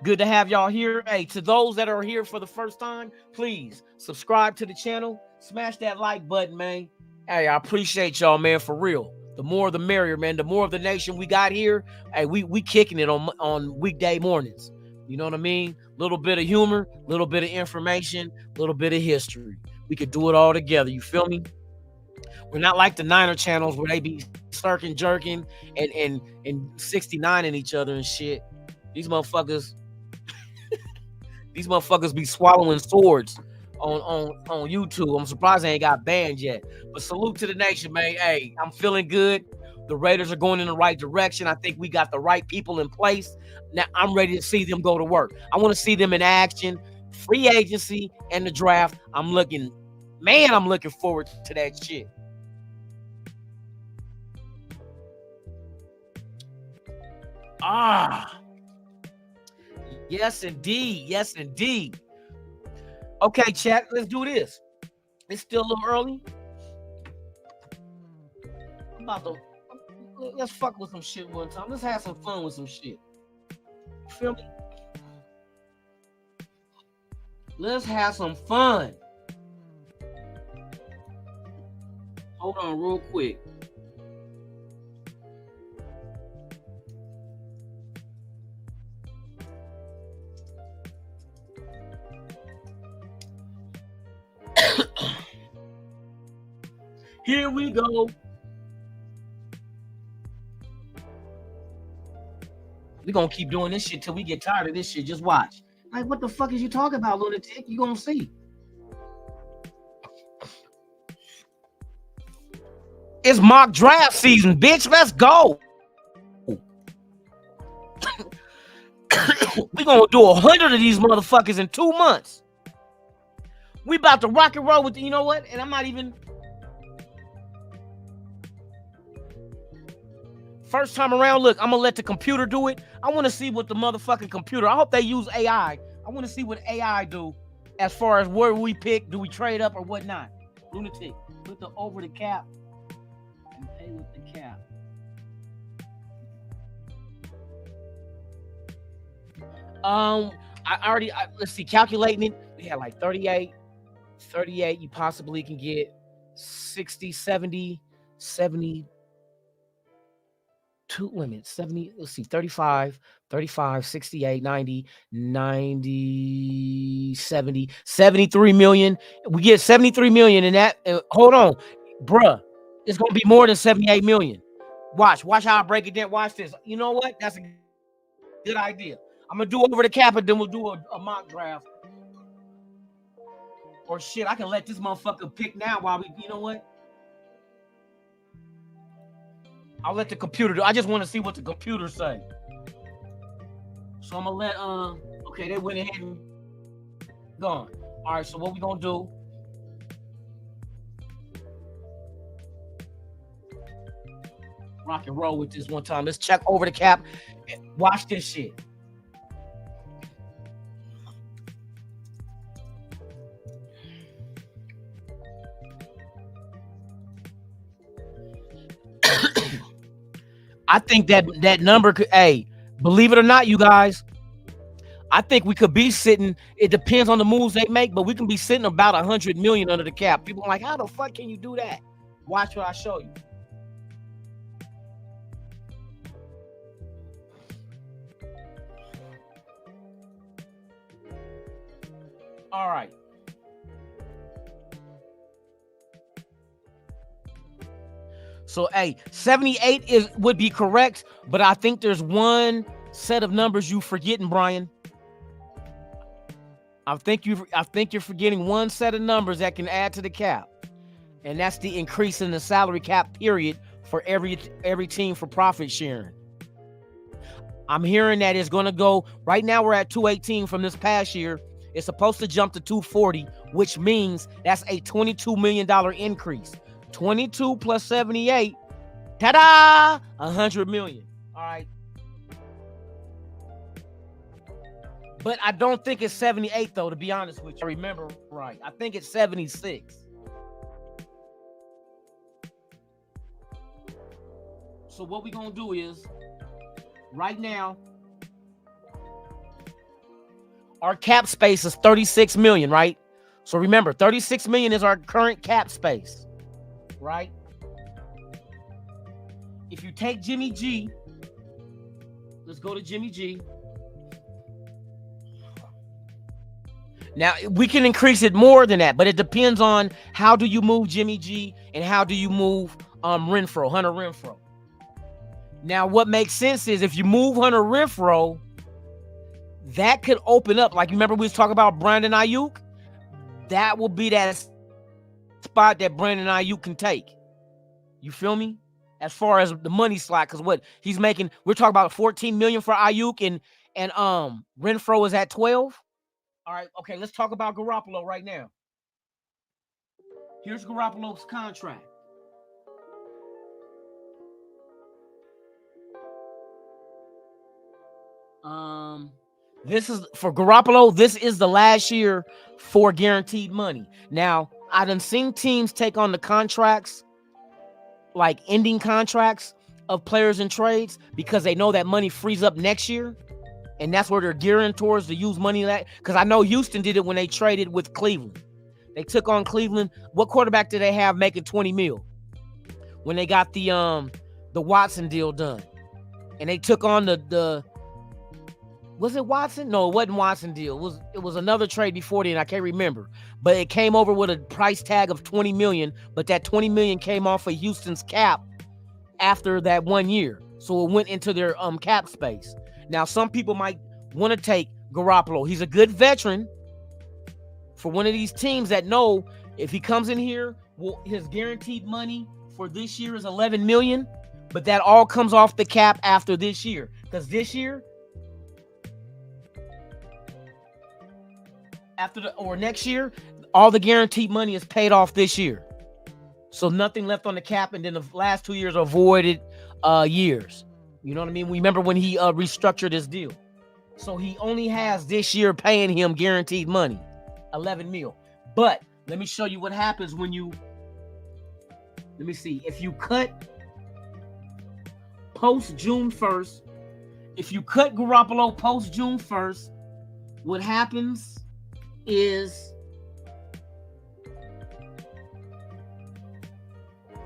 Good to have y'all here. Hey, to those that are here for the first time, please subscribe to the channel. Smash that like button, man. Hey, I appreciate y'all, man, for real. The more the merrier, man. The more of the nation we got here. Hey, we kicking it on weekday mornings. You know what I mean? Little bit of humor, little bit of information, little bit of history. We could do it all together. You feel me? We're not like the Niner channels where they be circling, jerking, and 69ing each other and shit. These motherfuckers be swallowing swords on YouTube. I'm surprised they ain't got banned yet. But salute to the nation, man. Hey, I'm feeling good. The Raiders are going in the right direction. I think we got the right people in place. Now I'm ready to see them go to work. I want to see them in action. Free agency and the draft. I'm looking forward to that shit. Yes, indeed. Yes, indeed. Okay, chat, let's do this. It's still a little early. Let's fuck with some shit one time. Let's have some fun with some shit. You feel me? Let's have some fun. Hold on real quick. Here we go. We're going to keep doing this shit till we get tired of this shit. Just watch. Like, what the fuck is you talking about, Lunatik? You going to see. It's mock draft season, bitch. Let's go. We're going to do 100 of these motherfuckers in 2 months. We about to rock and roll with you know what? And I'm not even... First time around, look, I'm going to let the computer do it. I want to see what the motherfucking computer... I hope they use AI. I want to see what AI do as far as where we pick. Do we trade up or whatnot? Lunatic, put the over the cap and pay with the cap. Let's see, calculating it. We had like 38. You possibly can get 60, 70, 72 limits. 70, let's see, 35, 68, 90, 70, 73 million. We get 73 million in that. Hold on, bruh. It's going to be more than 78 million. Watch how I break it down. Watch this. You know what? That's a good idea. I'm going to do over the cap and then we'll do a mock draft. Or shit, I can let this motherfucker pick now while we, you know what? I'll let the computer do. I just want to see what the computer say. So I'm gonna let okay, they went ahead and gone. All right, so what we gonna do? Rock and roll with this one time. Let's check over the cap. Watch this shit. I think that number could, hey, believe it or not, you guys, I think we could be sitting, it depends on the moves they make, but we can be sitting about 100 million under the cap. People are like, how the fuck can you do that? Watch what I show you. All right. So, hey, 78 would be correct, but I think there's one set of numbers you forgetting, Brian. I think you're forgetting one set of numbers that can add to the cap, and that's the increase in the salary cap period for every team for profit sharing. I'm hearing that it's going to go. Right now, we're at 218 from this past year. It's supposed to jump to 240, which means that's a $22 million increase. 22 plus 78, ta-da! 100 million. All right. But I don't think it's 78, though, to be honest with you. I remember right. I think it's 76. So what we're going to do is, right now, our cap space is 36 million, right? So remember, 36 million is our current cap space, right? If you take Jimmy G, let's go to Jimmy G. Now, we can increase it more than that, but it depends on how do you move Jimmy G and how do you move Hunter Renfrow. Now, what makes sense is if you move Hunter Renfrow, that could open up. Like, you remember we was talking about Brandon Ayuk? That will be that spot that Brandon Ayuk can take. You feel me? As far as the money slot, because what he's making, we're talking about 14 million for Ayuk and Renfrow is at 12. All right, okay, let's talk about Garoppolo right now. Here's Garoppolo's contract. This is for Garoppolo. This is the last year for guaranteed money. Now, I done seen teams take on the contracts, like ending contracts of players in trades, because they know that money frees up next year. And that's where they're gearing towards to use money that, because I know Houston did it when they traded with Cleveland. They took on Cleveland. What quarterback did they have making 20 mil when they got the Watson deal done? And they took on the was it Watson? No, it wasn't Watson deal. It was another trade before then. I can't remember. But it came over with a price tag of 20 million, but that 20 million came off of Houston's cap after that 1 year. So it went into their cap space. Now, some people might want to take Garoppolo. He's a good veteran for one of these teams that know if he comes in here, his guaranteed money for this year is 11 million, but that all comes off the cap after this year. Because this year, next year, all the guaranteed money is paid off this year. So nothing left on the cap, and then the last 2 years are voided years. You know what I mean? Remember when he restructured his deal. So he only has this year paying him guaranteed money, 11 mil. But let me show you what happens when you, let me see. If you cut post June 1st, if you cut Garoppolo post June 1st, what happens is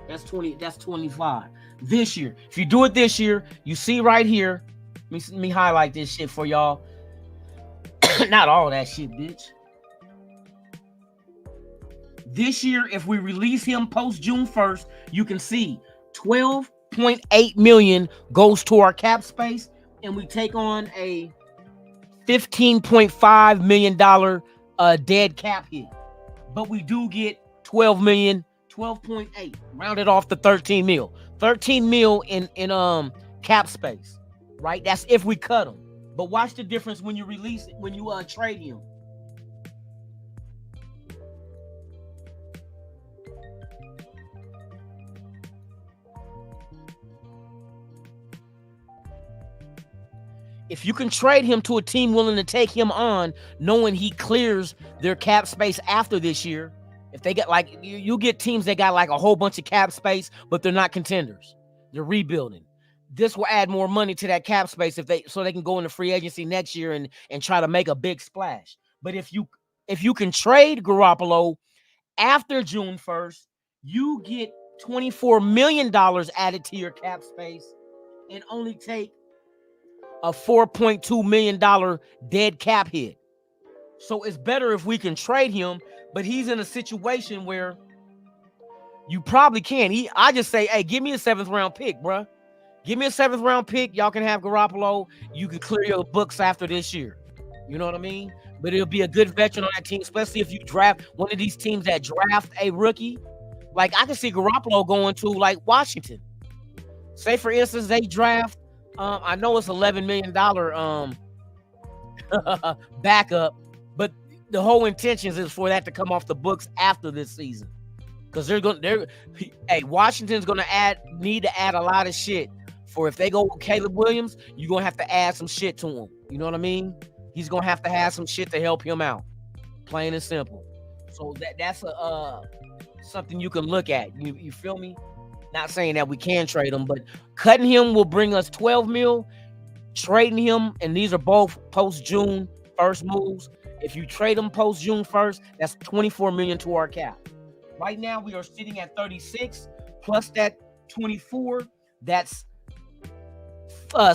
that's 25 this year. If you do it this year, you see right here, let me highlight this shit for y'all. Not all that shit, bitch. This year, if we release him post June 1st, you can see 12.8 million goes to our cap space, and we take on a $15.5 million dead cap hit. But we do get 12 million, 12.8, rounded off to 13 mil. 13 mil in cap space, right? That's if we cut him. But watch the difference when you release it, when you trade him. If you can trade him to a team willing to take him on, knowing he clears their cap space after this year, if they get like you get teams that got like a whole bunch of cap space, but they're not contenders, they're rebuilding. This will add more money to that cap space so they can go into free agency next year and try to make a big splash. But if you can trade Garoppolo after June 1st, you get $24 million added to your cap space and only take a $4.2 million dead cap hit. So it's better if we can trade him, but he's in a situation where you probably can. I just say, hey, give me a 7th round pick, bruh. Give me a 7th round pick. Y'all can have Garoppolo. You can clear your books after this year. You know what I mean? But it'll be a good veteran on that team, especially if you draft one of these teams that draft a rookie. Like, I can see Garoppolo going to, like, Washington. Say, for instance, they draft, I know it's $11 million backup, but the whole intention is for that to come off the books after this season. Because Washington's going to need to add a lot of shit. For if they go with Caleb Williams, you're going to have to add some shit to him. You know what I mean? He's going to have some shit to help him out. Plain and simple. So that's something you can look at. You feel me? Not saying that we can trade him, but cutting him will bring us 12 mil. Trading him, and these are both post-June 1st moves. If you trade him post-June 1st, that's 24 million to our cap. Right now, we are sitting at 36, plus that 24, that's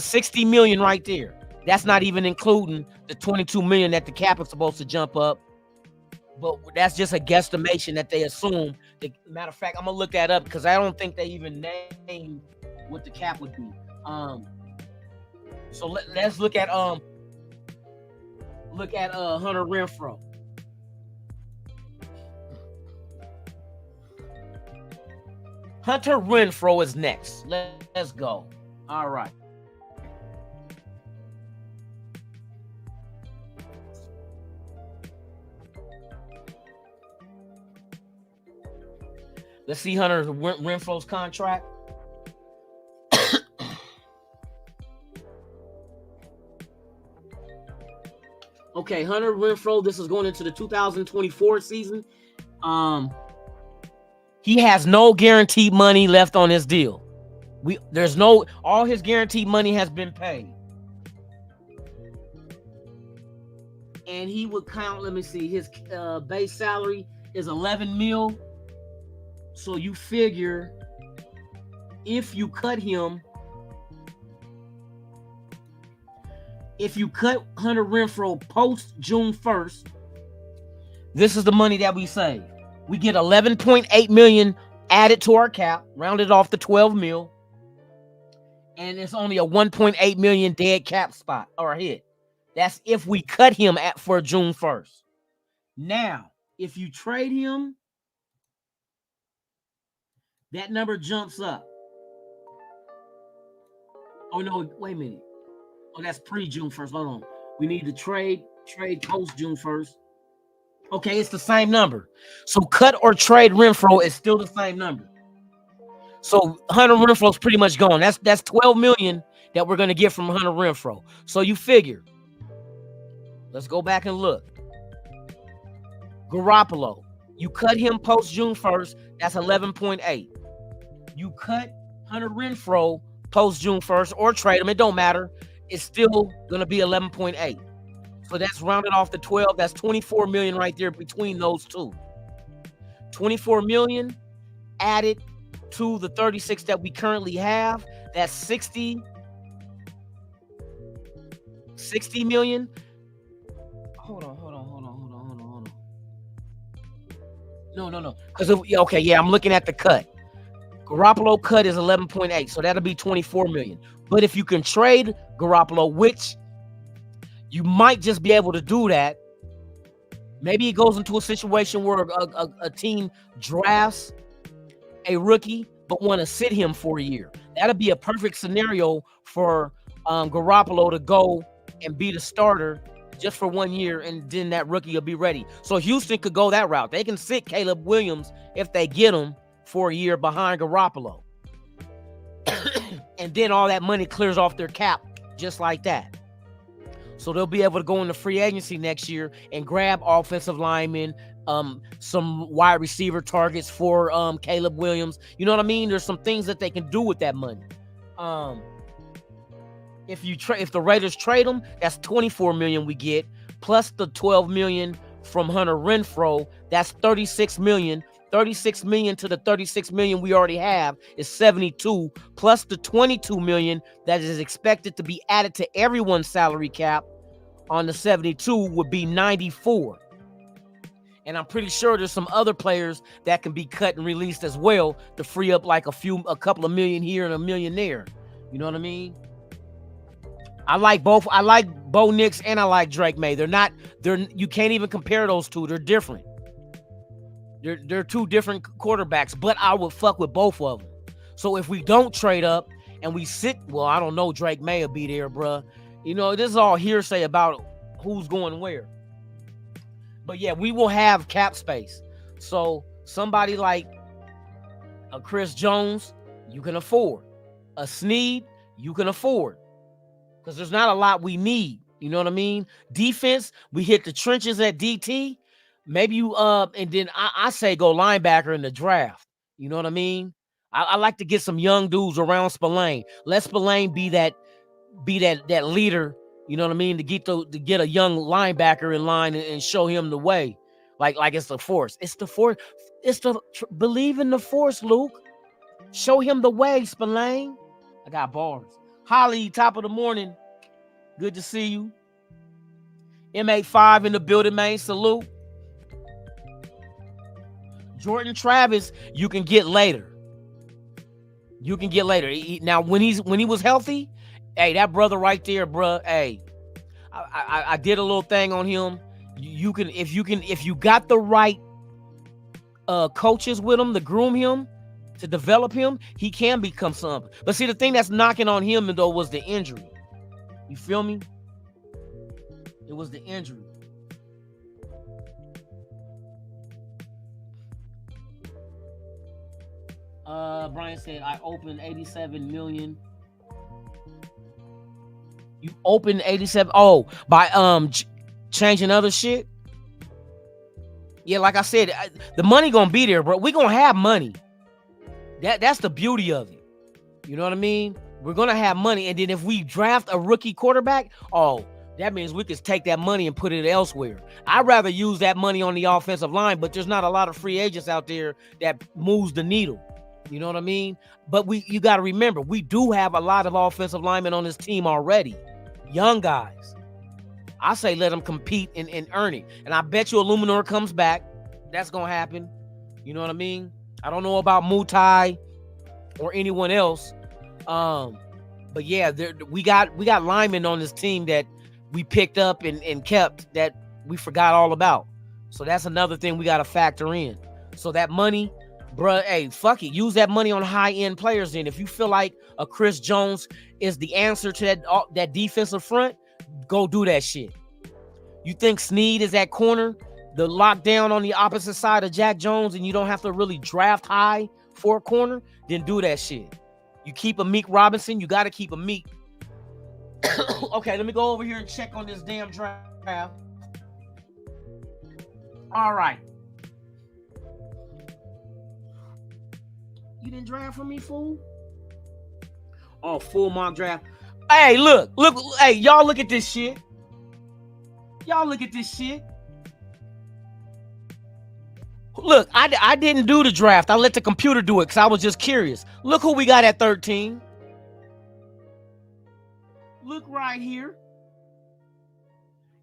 60 million right there. That's not even including the 22 million that the cap is supposed to jump up. But that's just a guesstimation that they assume. Matter of fact, I'm gonna look that up because I don't think they even named what the cap would be. So let's look at Hunter Renfrow. Hunter Renfrow is next. Let's go. All right. Let's see Hunter Renfrow's contract. Okay, Hunter Renfrow, this is going into the 2024 season. He has no guaranteed money left on his deal. All his guaranteed money has been paid. And he would count, let me see, his base salary is 11 mil. So you figure if you cut him, if you cut Hunter Renfrow post June 1st, this is the money that we save. We get 11.8 million added to our cap, rounded off to 12 mil. And it's only a 1.8 million dead cap spot or hit. That's if we cut him for June 1st. Now, if you trade him, that number jumps up. Oh, no, wait a minute. Oh, that's pre-June 1st. Hold on. We need to trade post-June 1st. Okay, it's the same number. So cut or trade Renfrow is still the same number. So Hunter Renfrow's pretty much gone. That's 12 million that we're going to get from Hunter Renfrow. So you figure. Let's go back and look. Garoppolo. You cut him post-June 1st. That's 11.8. You cut Hunter Renfrow post-June 1st or trade him. It don't matter. It's still going to be 11.8. So that's rounded off to 12. That's 24 million right there between those two. 24 million added to the 36 that we currently have. That's 60 million. Hold on. No. Because I'm looking at the cut. Garoppolo cut is 11.8, so that'll be 24 million. But if you can trade Garoppolo, which you might just be able to do that, maybe it goes into a situation where a team drafts a rookie but want to sit him for a year. That'll be a perfect scenario for Garoppolo to go and be the starter just for 1 year, and then that rookie will be ready. So Houston could go that route. They can sit Caleb Williams if they get him for a year behind Garoppolo. And then all that money clears off their cap just like that. So they'll be able to go into free agency next year and grab offensive linemen, some wide receiver targets for Caleb Williams. You know what I mean? There's some things that they can do with that money. If the Raiders trade them, that's $24 million we get, plus the $12 million from Hunter Renfrow. That's $36 million. $36 million to the $36 million we already have is $72, plus the $22 million that is expected to be added to everyone's salary cap on the 72 would be $94. And I'm pretty sure there's some other players that can be cut and released as well to free up like a couple of million here and a million there. You know what I mean? I like both. I like Bo Nix and I like Drake May. You can't even compare those two. They're different. They're two different quarterbacks, but I would fuck with both of them. So if we don't trade up and we sit, well, I don't know, Drake May will be there, bruh. You know, this is all hearsay about who's going where. But yeah, we will have cap space. So somebody like a Chris Jones, you can afford. A Snead, you can afford. Because there's not a lot we need. You know what I mean? Defense, we hit the trenches at DT. Maybe you and then I say go linebacker in the draft. You know what I mean? I like to get some young dudes around Spillane. Let Spillane be that leader. You know what I mean? To get a young linebacker in line and show him the way. Like it's the force. It's the force. Believe in the force, Luke. Show him the way, Spillane. I got bars. Holly, top of the morning. Good to see you. M85 in the building, man. Salute. Jordan Travis, you can get later. Now, when he was healthy, hey, that brother right there, bro. Hey, I did a little thing on him. If you got the right coaches with him to groom him, to develop him, he can become something. But see, the thing that's knocking on him though was the injury. You feel me? It was the injury. Brian said, I opened 87 million. You opened 87? Oh, by changing other shit? Yeah, like I said, the money gonna be there, bro. We gonna have money. That's the beauty of it. You know what I mean? We're gonna have money, and then if we draft a rookie quarterback, that means we could take that money and put it elsewhere. I'd rather use that money on the offensive line, but there's not a lot of free agents out there that moves the needle. You know what I mean? But you got to remember, we do have a lot of offensive linemen on this team already. Young guys. I say let them compete and earn it. And I bet you Illuminor comes back. That's going to happen. You know what I mean? I don't know about Mutai or anyone else. But yeah, we got linemen on this team that we picked up and kept that we forgot all about. So that's another thing we got to factor in. So that money, bruh, hey, fuck it. Use that money on high-end players then. If you feel like a Chris Jones is the answer to that defensive front, go do that shit. You think Snead is that corner, the lockdown on the opposite side of Jack Jones, and you don't have to really draft high for a corner, then do that shit. You keep a Meek Robinson, you got to keep a Meek. Okay, let me go over here and check on this damn draft. All right. You didn't draft for me, fool? Oh, full mock draft. Hey, look. Hey, y'all look at this shit. Look, I didn't do the draft. I let the computer do it because I was just curious. Look who we got at 13. Look right here.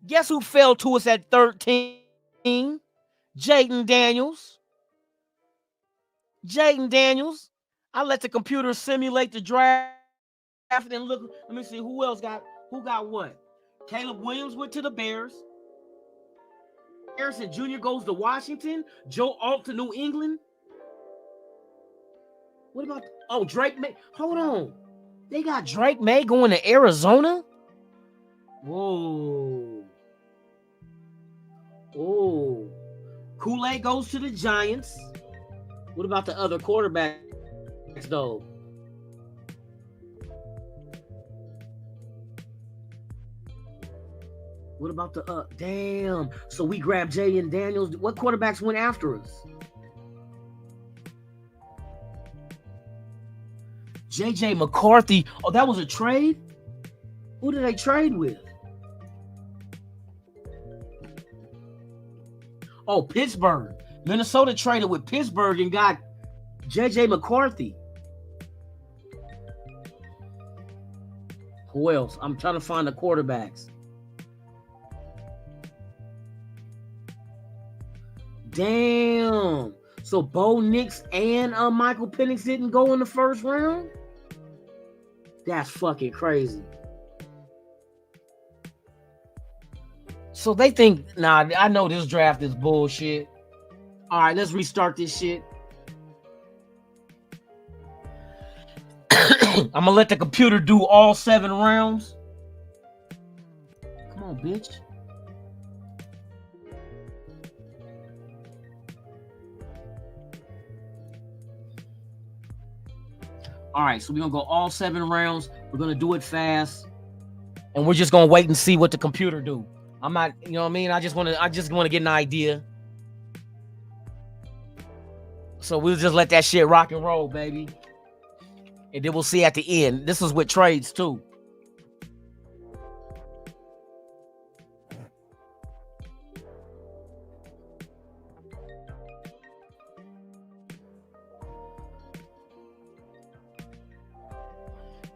Guess who fell to us at 13? Jaden Daniels. I let the computer simulate the draft and look. Let me see who got what. Caleb Williams went to the Bears. Harrison Jr. goes to Washington. Joe Alt to New England. What about Drake May? Hold on. They got Drake May going to Arizona? Whoa. Oh. Kool-Aid goes to the Giants. What about the other quarterbacks, though? What about the damn? So we grabbed Jaden Daniels. What quarterbacks went after us? JJ McCarthy. Oh, that was a trade? Who did they trade with? Oh, Pittsburgh. Minnesota traded with Pittsburgh and got JJ McCarthy. Who else? I'm trying to find the quarterbacks. Damn. So Bo Nix and Michael Penix didn't go in the first round? That's fucking crazy. So they think, nah, I know this draft is bullshit. All right, let's restart this shit. I'm gonna let the computer do all 7 rounds. Come on, bitch. All right, so we're gonna go all 7 rounds. We're gonna do it fast, and we're just gonna wait and see what the computer do. I'm not, you know what I mean? I just want to get an idea. So we'll just let that shit rock and roll, baby. And then we'll see at the end. This is with trades too.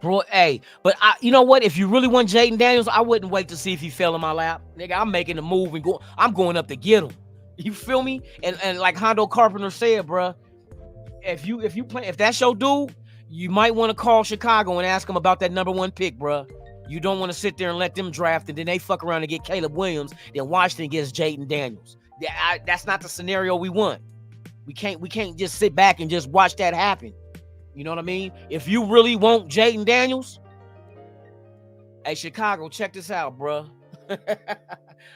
Bro, hey, but you know what? If you really want Jaden Daniels, I wouldn't wait to see if he fell in my lap. Nigga, I'm making a move and I'm going up to get him. You feel me? And like Hondo Carpenter said, bro, if that's your dude, you might want to call Chicago and ask them about that #1 pick, bro. You don't want to sit there and let them draft and then they fuck around and get Caleb Williams. Then Washington gets Jaden Daniels. That's not the scenario we want. We can't just sit back and just watch that happen. You know what I mean? If you really want Jaden Daniels, hey Chicago, check this out, bro.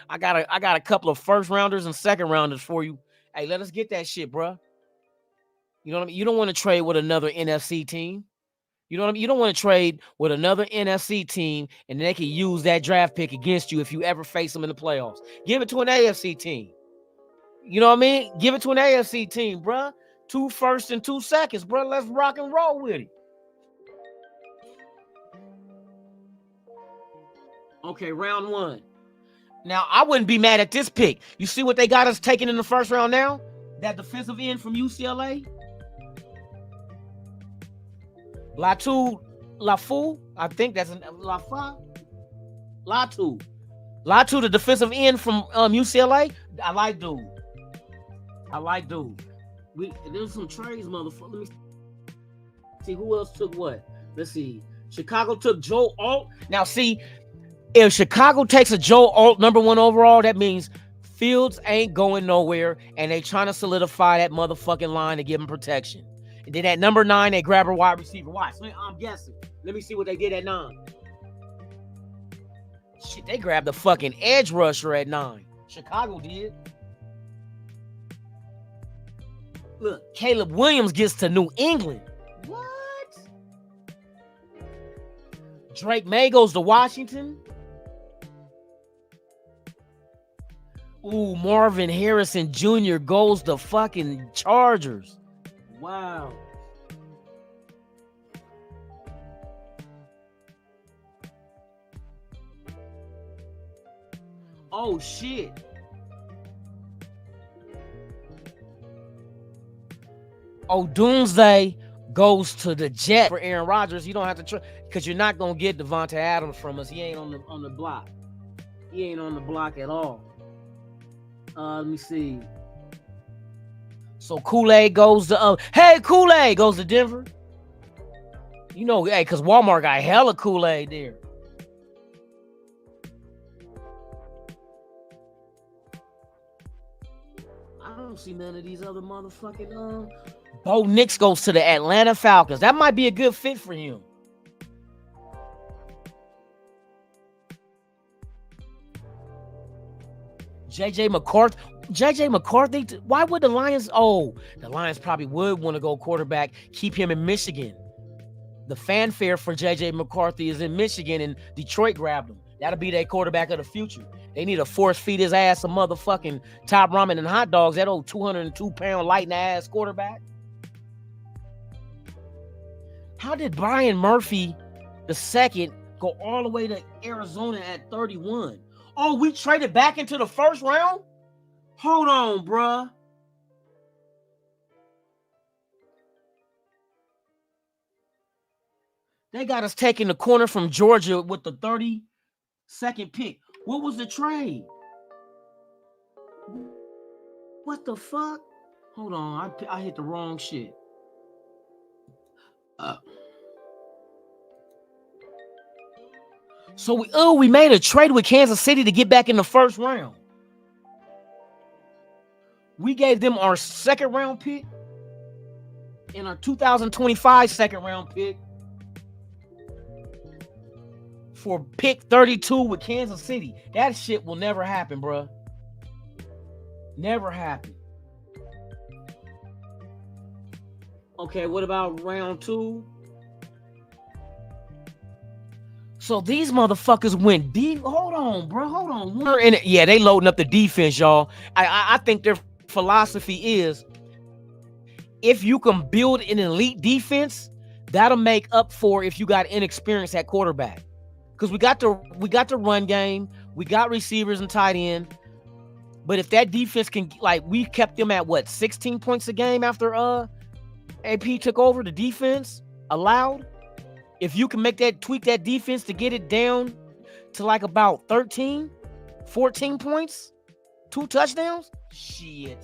I got a couple of first rounders and second rounders for you. Hey, let us get that shit, bro. You know what I mean? You don't want to trade with another NFC team. You know what I mean? You don't want to trade with another NFC team and they can use that draft pick against you if you ever face them in the playoffs. Give it to an AFC team. You know what I mean? Give it to an AFC team, bro. 2 firsts and 2 seconds, bro. Let's rock and roll with it. Okay, round 1. Now, I wouldn't be mad at this pick. You see what they got us taking in the first round now? That defensive end from UCLA? Latu, I think that's Latu, the defensive end from UCLA. I like dude. There's some trades, motherfucker. Let me see who else took what. Let's see. Chicago took Joe Alt. Now, see, if Chicago takes a Joe Alt #1 overall, that means Fields ain't going nowhere, and they trying to solidify that motherfucking line to give him protection. And then at #9, they grab a wide receiver. Why? So I'm guessing. Let me see what they did at 9. Shit, they grabbed the fucking edge rusher at 9. Chicago did. Look, Caleb Williams gets to New England. What? Drake May goes to Washington. Ooh, Marvin Harrison Jr. goes to fucking Chargers. Wow. Oh, shit. Oh, Doomsday goes to the Jets for Aaron Rodgers. You don't have to try because you're not gonna get Devontae Adams from us. He ain't on the block. He ain't on the block at all. Let me see. So Kool-Aid goes to Kool-Aid goes to Denver. You know, hey, because Walmart got hella Kool-Aid there. I don't see none of these other motherfucking Bo Nix goes to the Atlanta Falcons. That might be a good fit for him. JJ McCarthy. Why would the Lions? Oh, the Lions probably would want to go quarterback. Keep him in Michigan. The fanfare for J.J. McCarthy is in Michigan, and Detroit grabbed him. That'll be their quarterback of the future. They need to force feed his ass some motherfucking top ramen and hot dogs. That old 202-pound lightning ass quarterback. How did Brian Murphy II go all the way to Arizona at 31? Oh, we traded back into the first round? Hold on, bruh. They got us taking the corner from Georgia with the 32nd pick. What was the trade? What the fuck? Hold on, I hit the wrong shit. So we made a trade with Kansas City to get back in the first round. We gave them our second round pick and our 2025 second round pick for pick 32 with Kansas City. That shit will never happen, bro. Never happen. Okay, what about round 2? So these motherfuckers went deep. Hold on, bro. Hold on. Yeah, they loading up the defense, y'all. I think their philosophy is if you can build an elite defense, that'll make up for if you got inexperience at quarterback. Because we got the run game, we got receivers and tight end. But if that defense can, like, we kept them at what, 16 points a game after AP took over the defense allowed. If you can tweak that defense to get it down to like about 13, 14 points, 2 touchdowns, shit.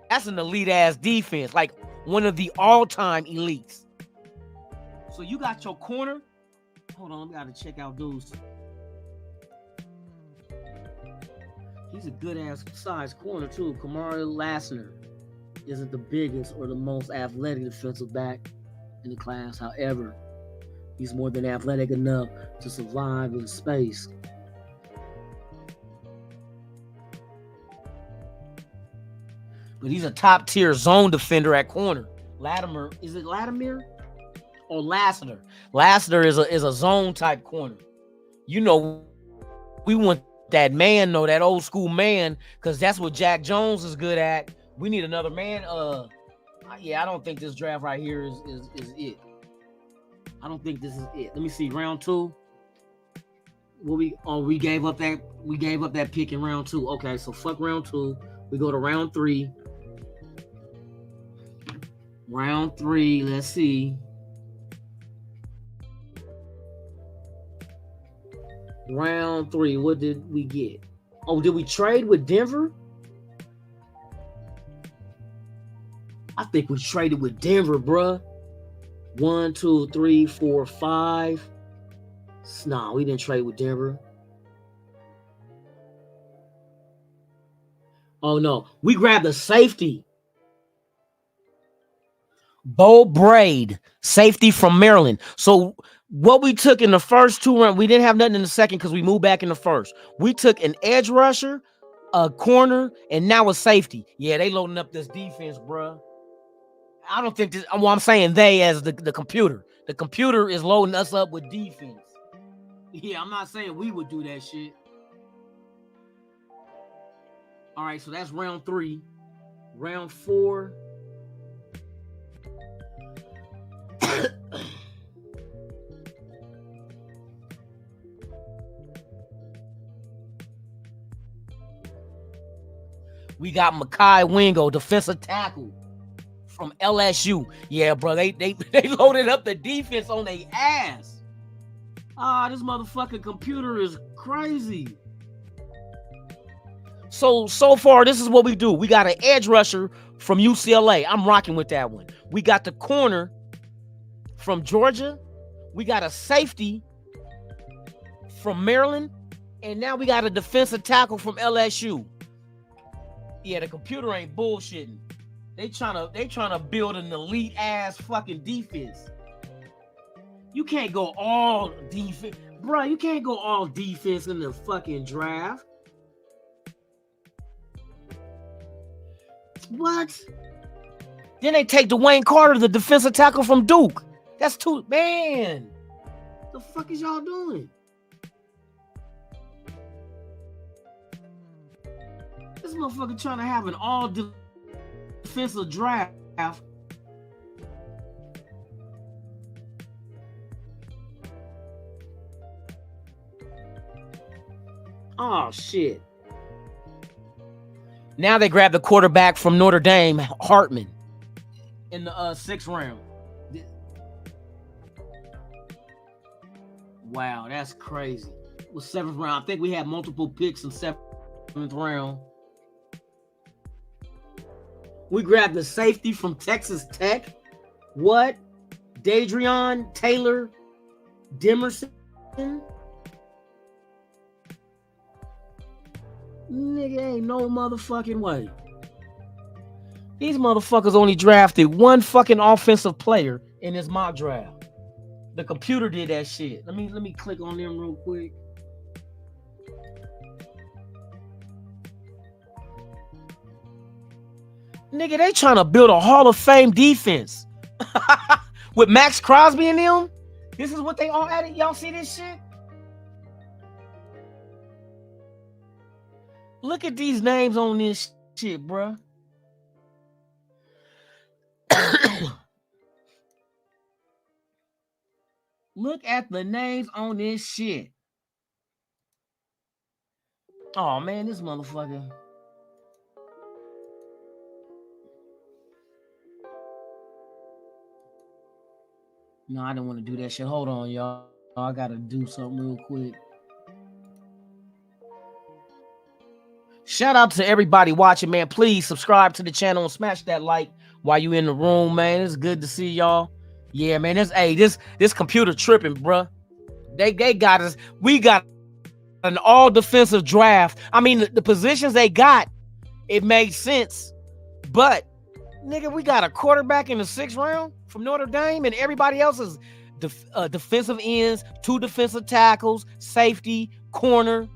That's an elite ass defense, like one of the all-time elites. So you got your corner. Hold on, we gotta check out dudes. He's a good ass size corner too. Kamari Lassner isn't the biggest or the most athletic defensive back in the class. However, he's more than athletic enough to survive in space. But he's a top tier zone defender at corner. Latimer, is it Latimer or Lassner? Lassner is a zone type corner. You know, we want that man, though, that old school man, because that's what Jack Jones is good at. We need another man. Yeah, I don't think this draft right here is it. I don't think this is it. Let me see. Round 2. We gave up that pick in round 2. Okay, so fuck round 2. We go to round 3. Round 3, let's see. Round 3, what did we get? Oh, did we trade with Denver? I think we traded with Denver, bruh. 1, 2, 3, 4, 5. Nah, we didn't trade with Denver. Oh, no. We grabbed a safety. Bo Braid, safety from Maryland. So what we took in the first 2 rounds, we didn't have nothing in the second because we moved back in the first. We took an edge rusher, a corner, and now a safety. Yeah, they loading up this defense, bruh. I don't think this, well, I'm saying they as the computer. The computer is loading us up with defense. Yeah, I'm not saying we would do that shit. All right, so that's round 3. Round 4. We got Mekhi Wingo, defensive tackle from LSU. Yeah, bro, they loaded up the defense on their ass. This motherfucking computer is crazy. So far, this is what we do. We got an edge rusher from UCLA. I'm rocking with that one. We got the corner from Georgia. We got a safety from Maryland. And now we got a defensive tackle from LSU. Yeah, the computer ain't bullshitting. They trying to build an elite ass fucking defense. You can't go all defense. Bro, you can't go all defense in the fucking draft. What? Then they take Dwayne Carter, the defensive tackle from Duke. That's too, man. The fuck is y'all doing? This motherfucker trying to have an all defensive draft. Oh shit. Now they grab the quarterback from Notre Dame, Hartman, in the 6th round. Wow, that's crazy. It was 7th round. I think we had multiple picks in 7th round. We grabbed the safety from Texas Tech. What? Dadrion Taylor Demerson? Nigga, ain't no motherfucking way. These motherfuckers only drafted one fucking offensive player in this mock draft. The computer did that shit. Let me click on them real quick. Nigga, they trying to build a Hall of Fame defense. With Max Crosby and them. This is what they all added. Y'all see this shit? Look at these names on this shit, bruh. Look at the names on this shit. Oh, man, this motherfucker. No, I don't want to do that shit. Hold on, y'all. I got to do something real quick. Shout out to everybody watching, man. Please subscribe to the channel and smash that like while you in the room, man. It's good to see y'all. Yeah, man. This computer tripping, bruh. They got us. We got an all defensive draft. I mean, the positions they got, it made sense. But nigga, we got a quarterback in the 6th round from Notre Dame, and everybody else is defensive ends, 2 defensive tackles, safety, corner.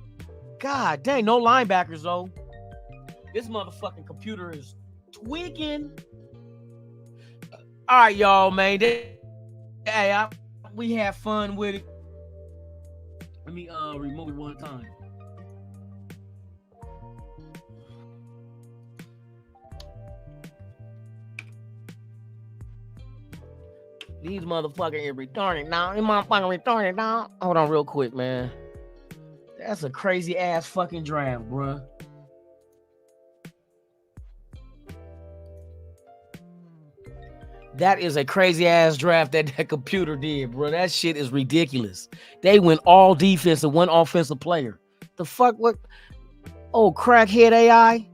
God dang, no linebackers though. This motherfucking computer is tweaking. All right, y'all, man. We had fun with it. Let me remove it one time. These motherfuckers is retarded now. These motherfucking retarded now. Hold on real quick, man. That's a crazy ass fucking draft, bruh. That is a crazy ass draft that computer did, bro. That shit is ridiculous. They went all defense and one offensive player. The fuck? What? Oh, crackhead AI?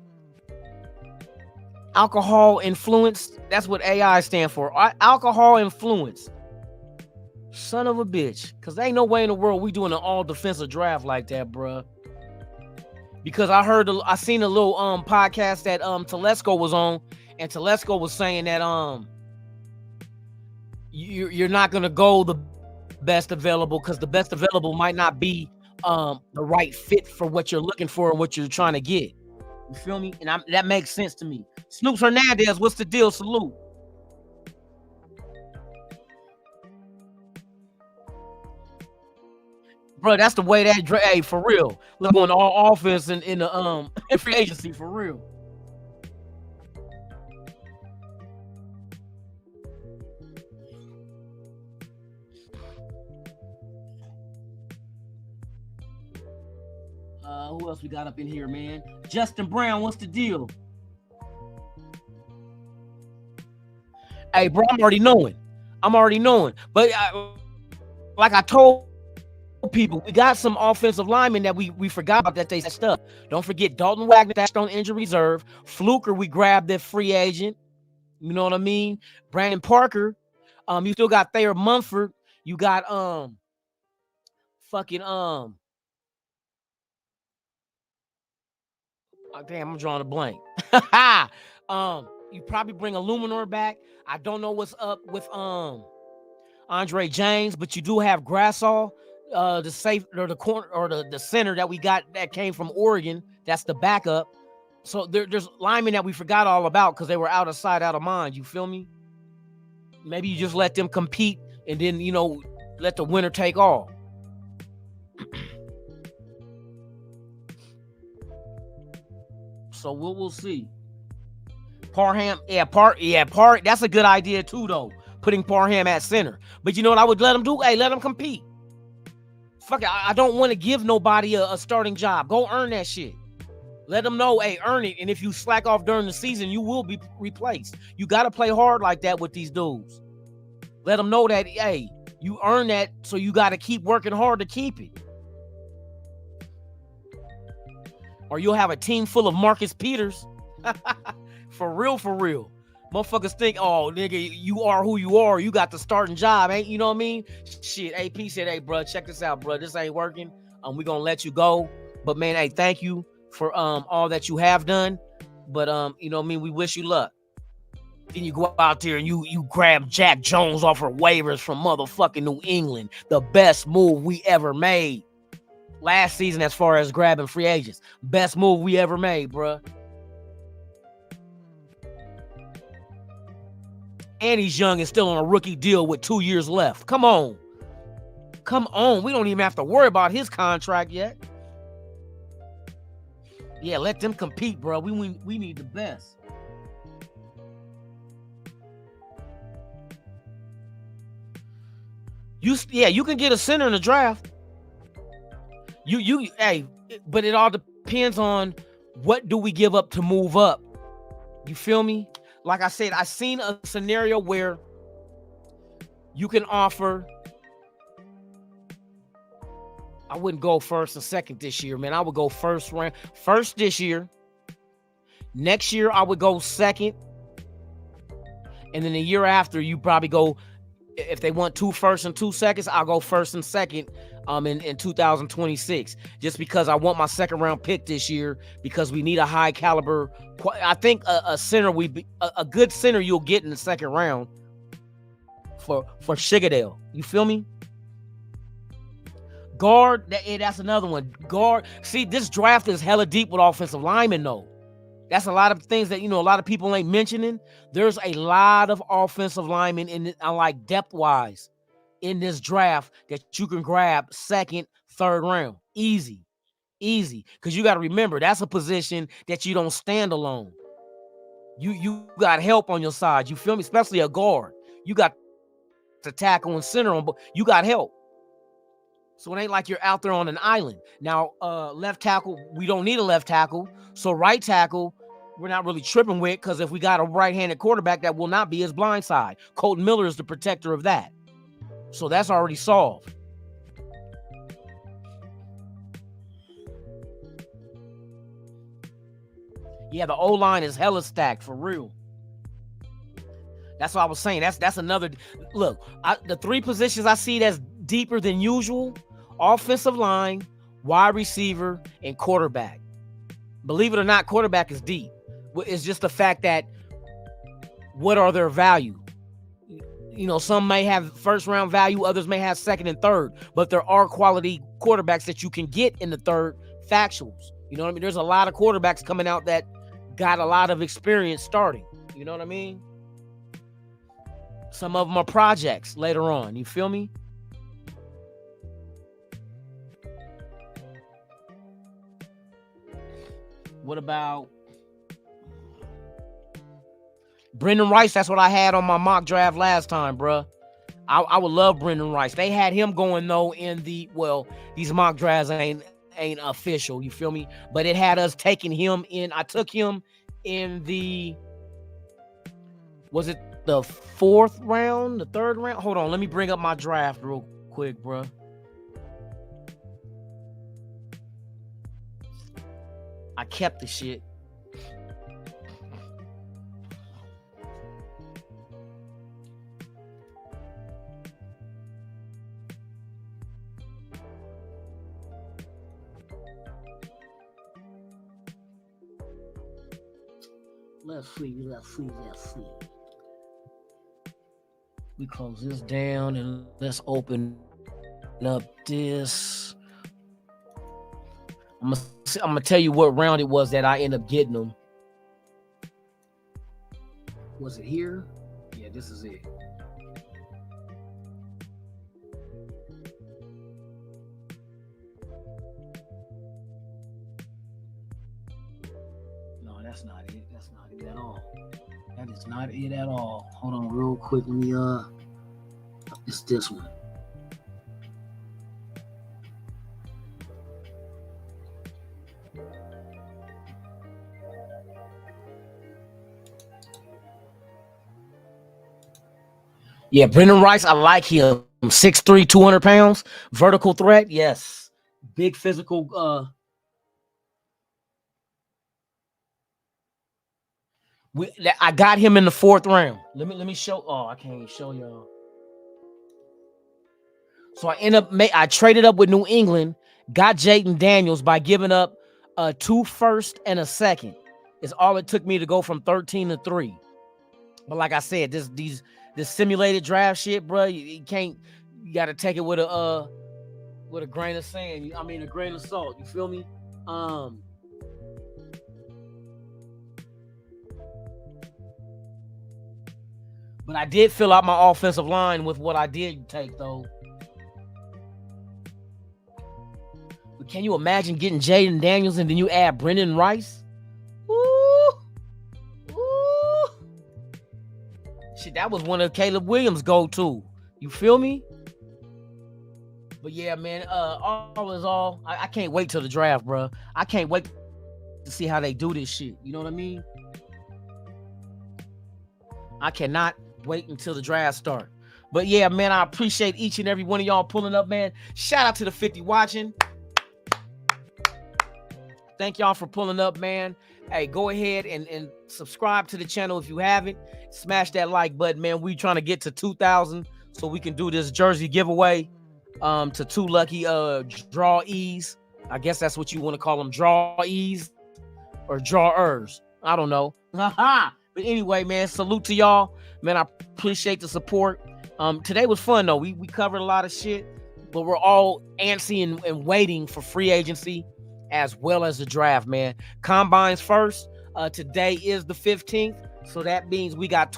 Alcohol influence? That's what AI stand for. Alcohol influence. Son of a bitch. Because there ain't no way in the world we doing an all defensive draft like that, bruh. Because I seen a little podcast that Telesco was on, and Telesco was saying that you're not gonna go the best available because the best available might not be the right fit for what you're looking for and what you're trying to get. You feel me? And that makes sense to me. Snoops Hernandez, what's the deal? Salute. Bro, that's the way that hey, for real. Look, going all offense in the free agency for real. Who else we got up in here, man? Justin Brown, what's the deal? Hey, bro, I'm already knowing. But like I told people, we got some offensive linemen that we forgot about that they stuff. Don't forget Dalton Wagner, that's on injury reserve. Fluker, we grabbed that free agent. You know what I mean? Brandon Parker. You still got Thayer Munford. You got damn, I'm drawing a blank. You probably bring Illuminor back. I don't know what's up with Andre James, but you do have Grassall, the corner or the center that we got that came from Oregon. That's the backup. So there's linemen that we forgot all about because they were out of sight, out of mind. You feel me? Maybe you just let them compete and then, let the winner take all. So we'll see. Parham, that's a good idea too, though. Putting Parham at center. But you know what I would let him do? Hey, let him compete. Fuck it, I don't want to give nobody a starting job. Go earn that shit. Let them know, hey, earn it. And if you slack off during the season, you will be replaced. You got to play hard like that with these dudes. Let them know that, hey, you earn that, so you got to keep working hard to keep it. Or you'll have a team full of Marcus Peters. For real, for real. Motherfuckers think, oh, nigga, you are who you are. You got the starting job, ain't you know what I mean? Shit, AP said, hey, bro, check this out, bro. This ain't working. We gonna let you go. But, man, hey, thank you for all that you have done. But, you know what I mean? We wish you luck. Then you go out there and you grab Jack Jones off her waivers from motherfucking New England. The best move we ever made. Last season as far as grabbing free agents. Best move we ever made, bruh. And he's young and still on a rookie deal with 2 years left. Come on. Come on. We don't even have to worry about his contract yet. Yeah, let them compete, bro. We need the best. You can get a center in the draft. Hey, but it all depends on what do we give up to move up. You feel me? Like I said, I seen a scenario where you can offer. I wouldn't go first and second this year, man. I would go first this year. Next year, I would go second. And then the year after, you probably go, if they want 2 firsts and 2 seconds, I'll go first and second in 2026. Just because I want my second round pick this year, because we need a high caliber. I think a center, a good center you'll get in the second round for Shigadale. You feel me? Guard, that's another one. Guard. See, this draft is hella deep with offensive linemen, though. That's a lot of things that, a lot of people ain't mentioning. There's a lot of offensive linemen like depth-wise in this draft that you can grab second, third round. Easy. Because you got to remember, that's a position that you don't stand alone. You got help on your side. You feel me? Especially a guard. You got to tackle and center on, but you got help. So it ain't like you're out there on an island. Now, left tackle, we don't need a left tackle. So right tackle, we're not really tripping with, because if we got a right-handed quarterback, that will not be his blind side. Colton Miller is the protector of that. So that's already solved. Yeah, the O-line is hella stacked, for real. That's what I was saying. That's another. Look, the 3 positions I see that's deeper than usual: offensive line, wide receiver, and quarterback. Believe it or not, quarterback is deep. It's just the fact that what are their value? Some may have first round value, others may have second and third, but there are quality quarterbacks that you can get in the third factuals. You know what I mean? There's a lot of quarterbacks coming out that got a lot of experience starting. You know what I mean? Some of them are projects later on. You feel me? What about Brendan Rice? That's what I had on my mock draft last time, bruh. I would love Brendan Rice. They had him going, though, in these mock drafts ain't official, you feel me? But it had us taking him in. I took him in was it the 4th round, the 3rd round? Hold on, let me bring up my draft real quick, bruh. I kept the shit. Let's see. We close this down and let's open up this. I'm gonna gonna tell you what round it was that I ended up getting them. Was it here? Yeah, this is it. No, that's not it. That's not it at all. That is not it at all. Hold on real quick. Let me it's this one. Yeah, Brendan Rice, I like him. 6'3", 200 pounds, vertical threat. Yes, big physical. I got him in the 4th round. Let me show. Oh, I can't even show y'all. So I traded up with New England, got Jaden Daniels by giving up 2 firsts and a second. It's all it took me to go from 13 to 3. But like I said, this simulated draft shit, bro, you can't. You got to take it with a grain of sand. I mean, a grain of salt. You feel me? But I did fill out my offensive line with what I did take, though. But can you imagine getting Jaden Daniels and then you add Brendan Rice? Woo! Woo! Shit, that was one of Caleb Williams' go-to. You feel me? But yeah, man, all is all, I can't wait till the draft, bro. I can't wait to see how they do this shit. You know what I mean? I cannot wait until the draft start. But yeah, man, I appreciate each and every one of y'all pulling up, man. Shout out to the 50 watching. Thank y'all for pulling up, man. Hey, go ahead and subscribe to the channel if you haven't. Smash that like button, man. We trying to get to 2,000 so we can do this jersey giveaway to 2 lucky drawees. I guess that's what you want to call them, drawees or drawers. I don't know. But anyway, man, salute to y'all. Man, I appreciate the support. Today was fun, though. We covered a lot of shit, but we're all antsy and waiting for free agency as well as the draft, man. Combines first. Today is the 15th, so that means we got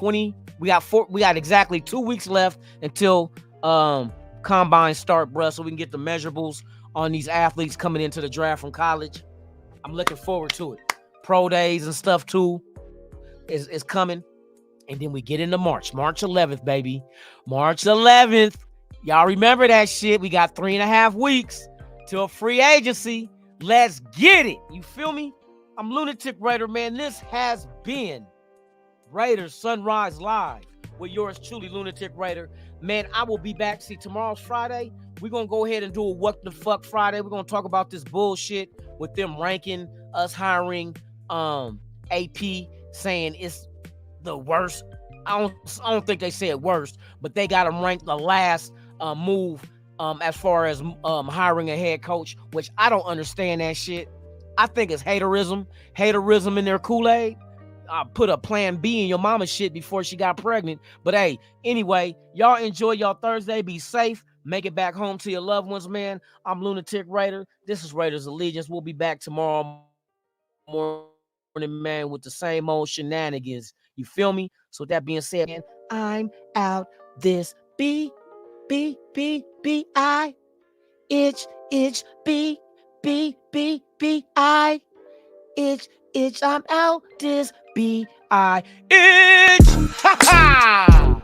exactly 2 weeks left until combines start, bruh, so we can get the measurables on these athletes coming into the draft from college. I'm looking forward to it. Pro days and stuff, too. Is coming, and then we get into March 11th, baby. March 11th. Y'all remember that shit. We got 3.5 weeks till free agency. Let's get it. You feel me? I'm Lunatic Raider, man. This has been Raiders Sunrise Live with yours truly, Lunatic Raider. Man, I will be back. See, tomorrow's Friday. We're going to go ahead and do a What the Fuck Friday. We're going to talk about this bullshit with them ranking us hiring AP, saying it's the worst. I don't think they said worst, but they got them ranked the last move as far as hiring a head coach, which I don't understand that shit. I think it's haterism in their Kool-Aid. I put a plan B in your mama's shit before she got pregnant. But hey, anyway, y'all enjoy y'all Thursday. Be safe. Make it back home to your loved ones, man. I'm Lunatic Raider. This is Raiders Allegiance. We'll be back tomorrow morning, man, with the same old shenanigans. You feel me? So with that being said, man, I'm out this B I itch B I itch I'm out this B I itch. Ha ha.